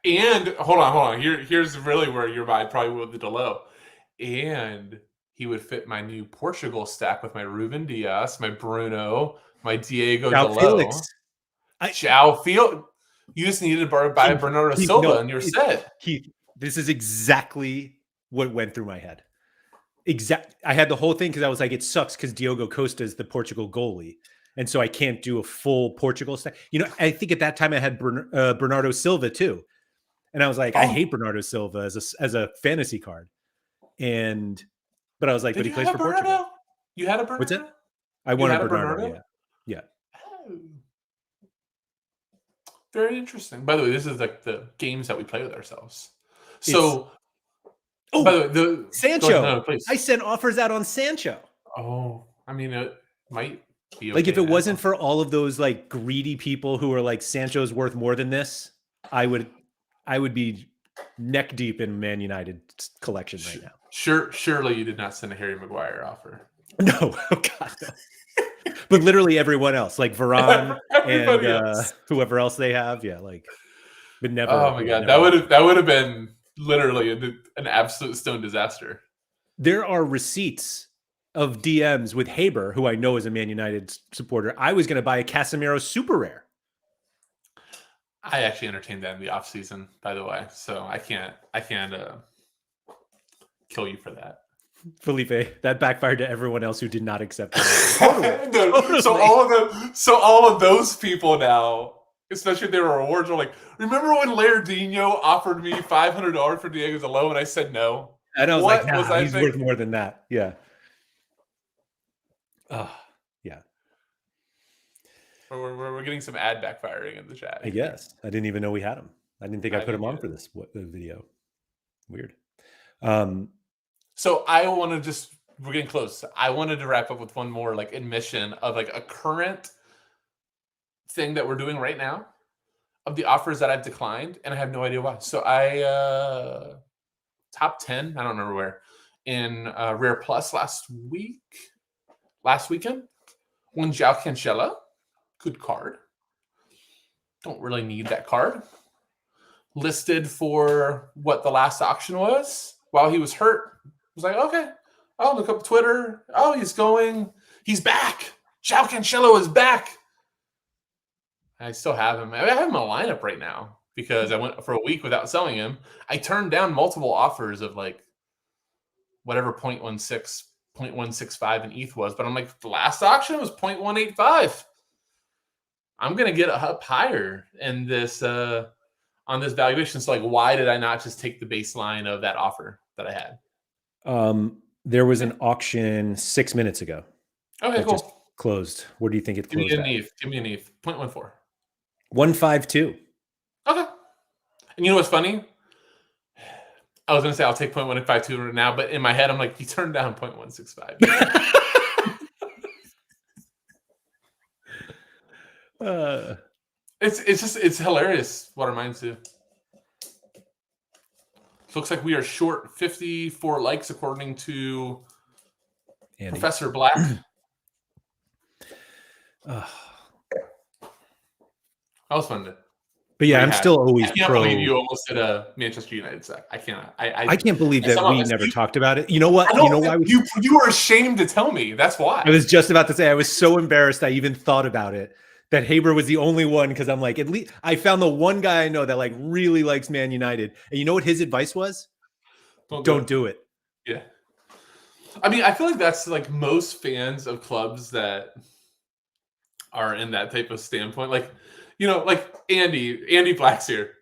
And hold on. Here's really where your vibe probably with the Dalot. And he would fit my new Portugal stack with my Ruben Dias, my Bruno, my Diego Dalot. João Felix. You just needed to buy Bernardo Silva and you're set. This is exactly what went through my head. I had the whole thing because I was like, it sucks because Diogo Costa is the Portugal goalie. And so I can't do a full Portugal stack. You know, I think at that time I had Bernardo Silva too. And I was like, I hate Bernardo Silva as a fantasy card. But I was like, but he plays for Portugal. You had a Bernardo? What's it? I wanted Bernardo. Yeah. Oh. Very interesting. By the way, this is like the games that we play with ourselves. So, by the way, Sancho. No, I sent offers out on Sancho. Oh, I mean, it might be okay like if it wasn't for all of those like greedy people who are like Sancho's worth more than this, I would be neck deep in Man United collection right now. Surely you did not send a Harry Maguire offer. No, oh God, no. But literally everyone else, like Varane and whoever else they have, but never. Oh my God, that would have been literally an absolute stone disaster. There are receipts of DMs with Haber, who I know is a Man United supporter. I was going to buy a Casemiro super rare. I actually entertained that in the offseason, by the way, so I can't kill you for that. Felipe, that backfired to everyone else who did not accept it. So all of those people now, especially if they were rewards, are like, remember when Lairdinho offered me $500 for Diego's loan and I said no? And I was What like, nah, was I he's worth thinking? more than that. Yeah. Yeah. We're getting some ad backfiring in the chat. I guess. I didn't even know we had him. I didn't think I put him on either. for this video. Weird. So we're getting close. I wanted to wrap up with one more like admission of like a current thing that we're doing right now of the offers that I've declined, and I have no idea why. So I top 10, I don't remember where, in Rare Plus last weekend, won João Cancelo. Good card. Don't really need that card. Listed for what the last auction was while he was hurt. I was like, okay, I'll look up Twitter. Oh, he's back. João Cancelo is back. I still have him. I have him in a lineup right now because I went for a week without selling him. I turned down multiple offers of like whatever 0.16, 0.165 in ETH was, but I'm like, the last auction was 0.185. I'm gonna get up higher in this on this valuation. So like, why did I not just take the baseline of that offer that I had? There was an auction 6 minutes ago. Okay, cool. Just closed. What do you think it closed at? Give me an ETH. 0.14. 152. Okay. And you know what's funny? I was going to say I'll take 0.152 right now, but in my head, I'm like, you turned down 0.165. It's hilarious what our minds do. Looks like we are short 54 likes according to Andy. Professor Black. That was fun. But yeah, I'm still always I can't believe you almost did a Manchester United sack. I cannot. I can't believe that we never talked about it. You know what? You know why? You were ashamed to tell me. That's why. I was just about to say I was so embarrassed I even thought about it. That Haber was the only one because I'm like, at least I found the one guy I know that like really likes Man United. And you know what his advice was? Don't do it. Yeah. I mean, I feel like that's like most fans of clubs that are in that type of standpoint. Like, you know, like Andy Black's here.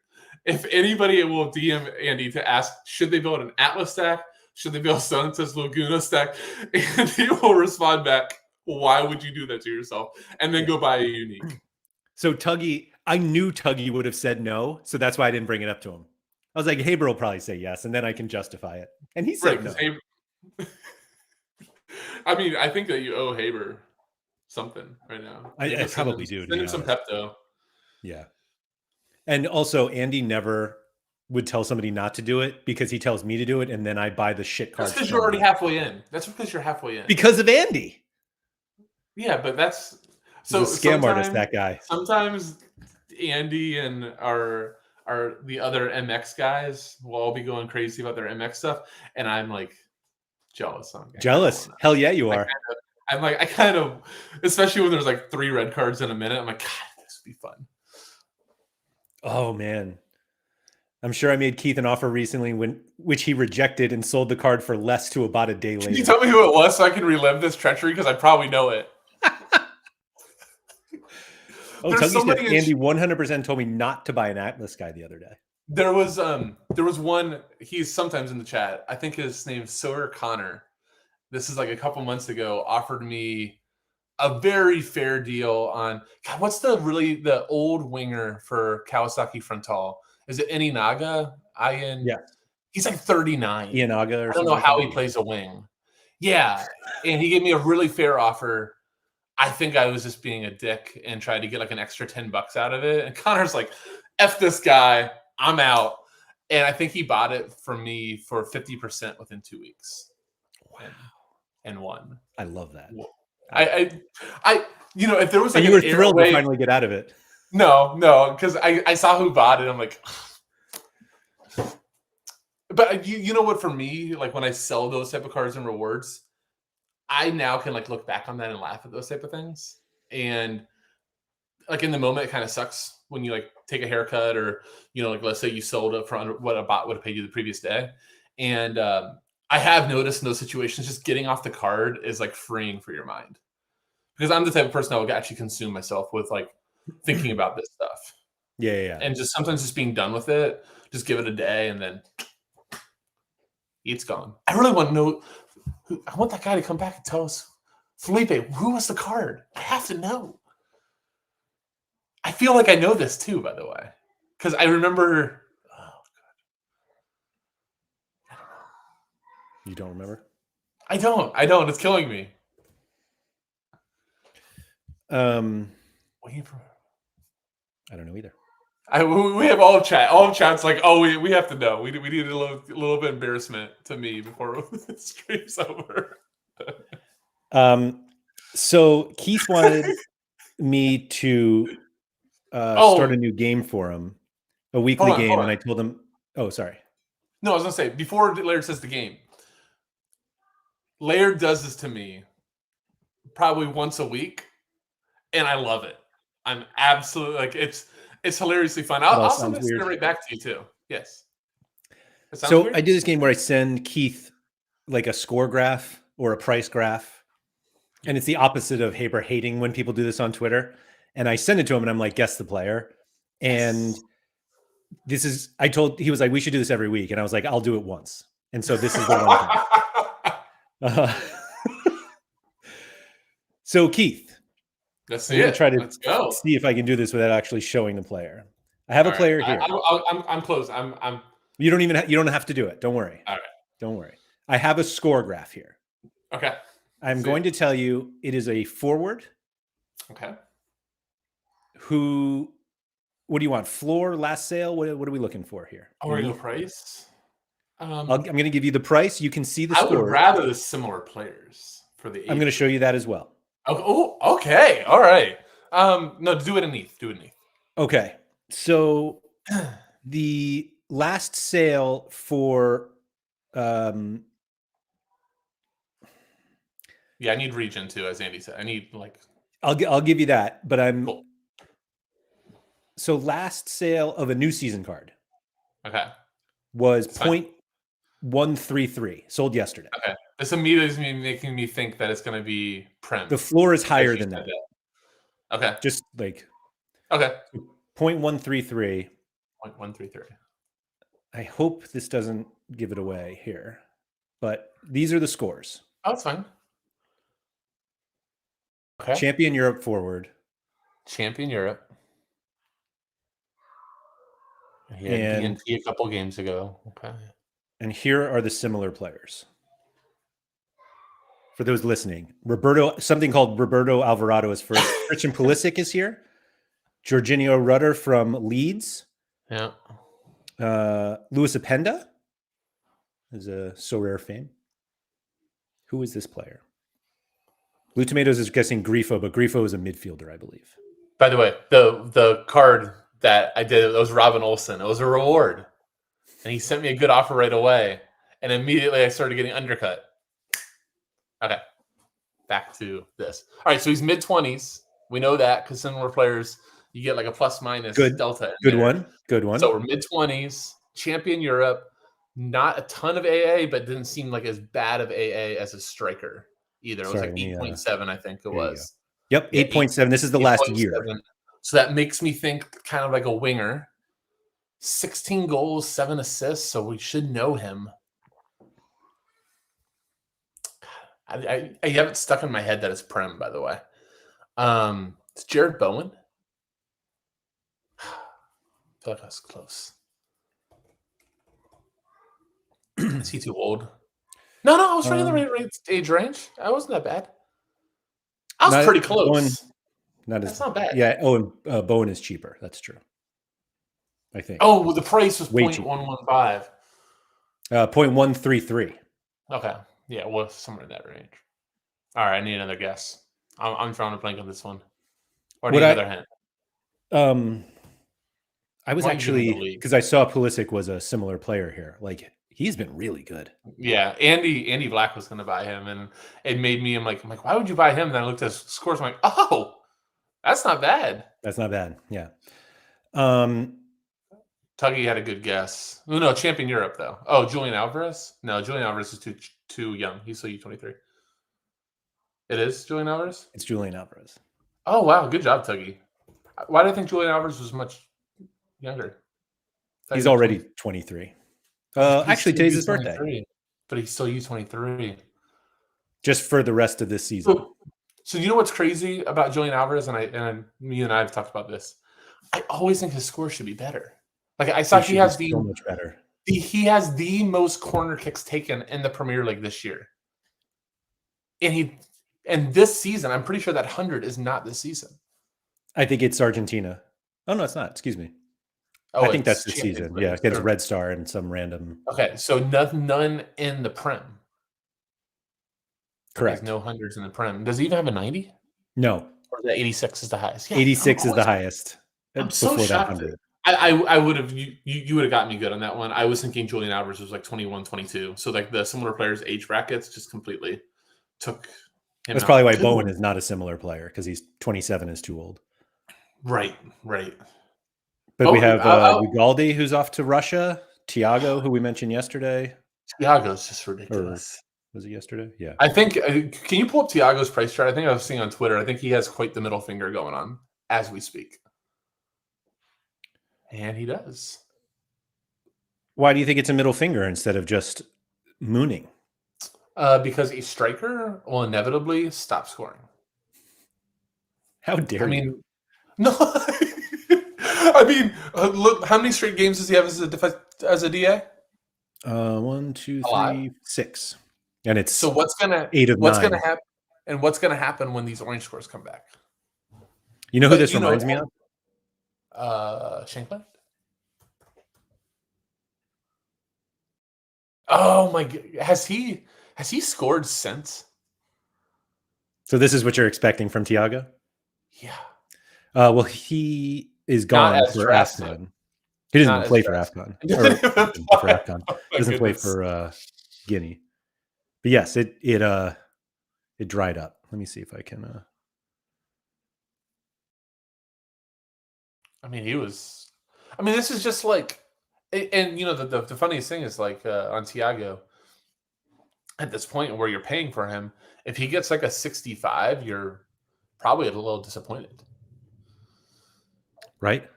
If anybody will DM Andy to ask, should they build an Atlas stack? Should they build Santos Laguna stack? And he will respond back, why would you do that to yourself? And then go buy a unique. So Tuggy, I knew Tuggy would have said no. So that's why I didn't bring it up to him. I was like, Haber will probably say yes. And then I can justify it. And he said no. I mean, I think that you owe Haber something right now. I probably do. Send him some Pepto. Yeah. And also, Andy never would tell somebody not to do it because he tells me to do it. And then I buy the shit cards. That's because you're already halfway in. That's because you're halfway in. Because of Andy. Yeah, but that's so scam artist, that guy. Sometimes Andy and our the other MX guys will all be going crazy about their MX stuff, and I'm like jealous. Jealous? Hell yeah, you are. I kind of, especially when there's like 3 red cards in a minute. I'm like, God, this would be fun. Oh man, I'm sure I made Keith an offer recently which he rejected and sold the card for less to about a day later. Can you tell me who it was so I can relive this treachery? Because I probably know it. Oh, Tuggy said Andy 100% told me not to buy an Atlas guy the other day. There was one. He's sometimes in the chat. I think his name's Sorare Connor. This is like a couple months ago. Offered me a very fair deal on God. What's the old winger for Kawasaki Frontal? Is it Ininaga? Yeah. He's like 39. Ininaga. I don't know how he plays a wing. Yeah, and he gave me a really fair offer. I think I was just being a dick and tried to get like an extra $10 out of it. And Connor's like, F this guy, I'm out. And I think he bought it for me for 50% within 2 weeks. Wow. And won. I love that. I you know, if there was like you were thrilled to finally get out of it. No, because I saw who bought it. I'm like, but you know what, for me, like when I sell those type of cards and rewards, I now can like look back on that and laugh at those type of things. And like in the moment, it kind of sucks when you like take a haircut or, you know, like let's say you sold it for what a bot would have paid you the previous day. And I have noticed in those situations, just getting off the card is like freeing for your mind. Because I'm the type of person that will actually consume myself with like thinking about this stuff. Yeah. And just sometimes just being done with it, just give it a day and then it's gone. I really want to know. I want that guy to come back and tell us, Felipe, who was the card? I have to know. I feel like I know this too, by the way, because I remember. Oh, You don't remember? I don't. It's killing me. I don't know either. We have all chat. All chat's like, oh, we have to know. We need a little bit of embarrassment to me before the stream's over. So Keith wanted me to start a new game for him, a weekly game, and I told him. Oh, sorry. No, I was gonna say before Laird says the game. Laird does this to me probably once a week, and I love it. I'm absolutely like it's hilariously fun. I'll send this right back to you too. Yes. So weird? I do this game where I send Keith like a score graph or a price graph, and it's the opposite of Haber hating when people do this on Twitter. And I send it to him, and I'm like, guess the player. And this is he was like, we should do this every week, and I was like, I'll do it once. And so this is the one. So Keith, let's try to see if I can do this without actually showing the player. I have a player here. I'm close. I'm. You don't have to do it. Don't worry. All right. Don't worry. I have a score graph here. Okay. I'm going to tell you it is a forward. Okay. What do you want? Floor, last sale? What are we looking for here? Oh, we're going to price? I'm going to give you the price. You can see the score. score. I would rather the similar players for the. I'm going to show you that as well. Oh, okay. All right. No, do it in ETH. Do it in ETH. Okay. So the last sale for yeah, I need region too, as Andy said. I need like I'll give you that, but I'm cool. So last sale of a new season card. Okay. Was 0.133 sold yesterday. Okay. This immediately is making me think that it's going to be Prem. The floor is higher than that. Okay. Just like 0.133. 0.133. I hope this doesn't give it away here, but these are the scores. Oh, that's fine. Okay. Champion Europe forward. Champion Europe. He had BNP a couple games ago. Okay. And here are the similar players. For those listening, something called Roberto Alvarado is first. Christian Pulisic is here. Jorginho Rutter from Leeds. Yeah. Luis Openda is a Sorare fame. Who is this player? Blue Tomatoes is guessing Grifo, but Grifo is a midfielder, I believe. By the way, the card that I did, it was Robin Olsen. It was a reward. And he sent me a good offer right away. And immediately I started getting undercut. Okay. Back to this. All right, so he's mid-20s. We know that because similar players, you get like a plus-minus delta. Good one. So we're mid-20s, champion Europe, not a ton of AA, but didn't seem like as bad of AA as a striker either. It was like 8.7, I think it was. Yep, 8.7. This is the last year. So that makes me think kind of like a winger. 16 goals, 7 assists, so we should know him. I have it stuck in my head that it's Prem, by the way. It's Jared Bowen. I feel like I was close. Is he too old? No, I was right in the right age range. I wasn't that bad. I was pretty close. That's not bad. Yeah. Oh, and Bowen is cheaper. That's true. I think. Oh, well, the price was 0.115. 0.133. Okay. Yeah, well, somewhere in that range. All right, I need another guess. I'm trying to blank on this one. Or need another hint. I was actually, because I saw Pulisic was a similar player here. Like, he's been really good. Yeah, Andy Black was going to buy him, and it made me, I'm like, why would you buy him? And then I looked at his scores, I'm like, oh, that's not bad. That's not bad, yeah. Tuggy had a good guess. Oh, no, champion Europe though. Oh, Julian Alvarez? No, Julian Alvarez is too young. He's still U23. It is Julian Alvarez? It's Julian Alvarez. Oh wow, good job, Tuggy. Why do I think Julian Alvarez was much younger? He's already 23. Actually, today's his birthday. But he's still U23. Just for the rest of this season. So you know what's crazy about Julian Alvarez, and me and I have talked about this. I always think his score should be better. Like I saw he has so much better. He has the most corner kicks taken in the Premier League this year. And this season, I'm pretty sure that 100 is not this season. I think it's Argentina. Oh no, it's not. Excuse me. Oh, I think that's the season. Yeah, against Red Star and some random. Okay, so none in the Prem. Correct. There's no hundreds in the Prem. Does he even have a 90? No. Or the 86 is the highest. Yeah, 86 is the highest. I'm so shocked. I would have you would have got me good on that one. I was thinking Julian Alvarez was like 21, 22. So like the similar players' age brackets just completely took him. That's probably why Bowen is not a similar player, because he's 27 is too old. Right. But we have Ugaldi, who's off to Russia. Thiago, who we mentioned yesterday. Thiago's just ridiculous. Was it yesterday? Yeah. I think. Can you pull up Thiago's price chart? I think I was seeing on Twitter. I think he has quite the middle finger going on as we speak. And he does. Why do you think it's a middle finger instead of just mooning? Because a striker will inevitably stop scoring. How dare you? No. I mean, look, how many straight games does he have as a DA? 1, 2, 3, 6. And it's so what's gonna 8 of 9. What's gonna happen? And what's gonna happen when these orange scores come back? You know who this reminds me of? Shankland. Oh my god, has he scored since? So this is what you're expecting from Thiago? Yeah. Well, he is gone for AFCON. He doesn't play for AFCON. For AFCON. Doesn't play for Guinea. But yes, it dried up. Let me see if I can. I mean, this is just like, and you know, the funniest thing is like on Thiago, at this point where you're paying for him, if he gets like a 65, you're probably a little disappointed. Right?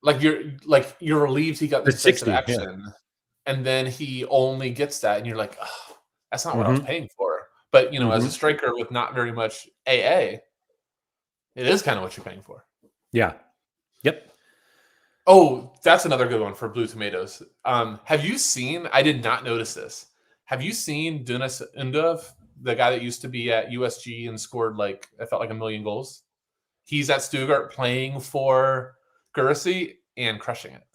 Like you're relieved he got the 60 action, and then he only gets that, and you're like, oh, that's not what I was paying for. But you know, as a striker with not very much AA, it is kind of what you're paying for. Yeah. Yep. Oh, that's another good one for Blue Tomatoes. Have you seen? I did not notice this. Have you seen Dunas Undov, the guy that used to be at USG and scored like I felt like 1 million goals? He's at Stuttgart playing for Gurasi and crushing it.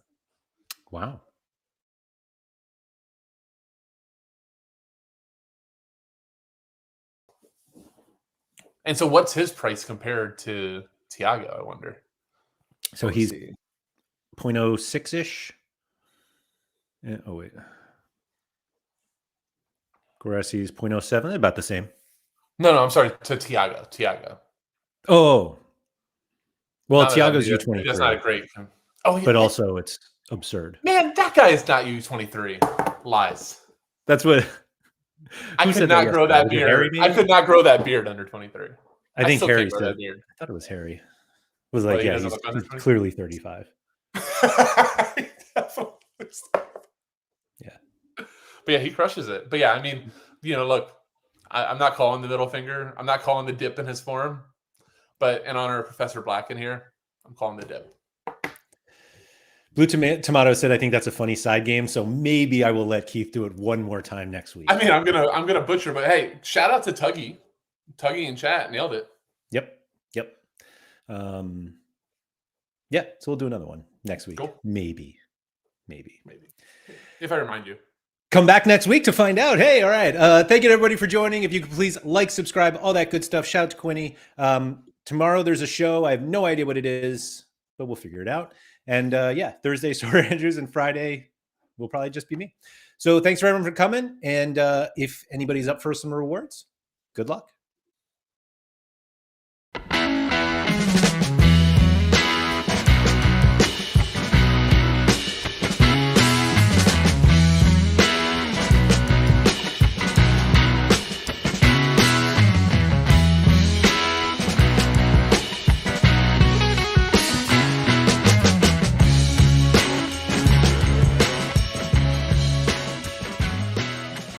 Wow. And so what's his price compared to Thiago, I wonder? So he's 0.06-ish. Oh, wait. Gurasi's 0.07, about the same. No, I'm sorry, to Thiago. Oh. Well, Thiago's U23. That's not a great. Oh, yeah. But also it's absurd. Man, that guy is not U23. Lies. That's what. I could not grow that beard. I could not grow that beard under 23. I think Harry said. I thought it was Harry. It was like, yeah, he's clearly 35. Yeah. But yeah, he crushes it. But yeah, I mean, you know, look, I'm not calling the middle finger. I'm not calling the dip in his form. But in honor of Professor Black in here, I'm calling the dip. Blue Tomato said, "I think that's a funny side game, so maybe I will let Keith do it one more time next week." I mean, I'm gonna butcher, but hey, shout out to Tuggy in chat, nailed it. Yep. Yeah, so we'll do another one next week. Cool. Maybe. If I remind you. Come back next week to find out. Hey, all right. Thank you to everybody for joining. If you could please like, subscribe, all that good stuff. Shout out to Quinny. Tomorrow there's a show. I have no idea what it is, but we'll figure it out. And yeah, Thursday, Sorare Andrews, and Friday will probably just be me. So thanks for everyone for coming. And if anybody's up for some rewards, good luck.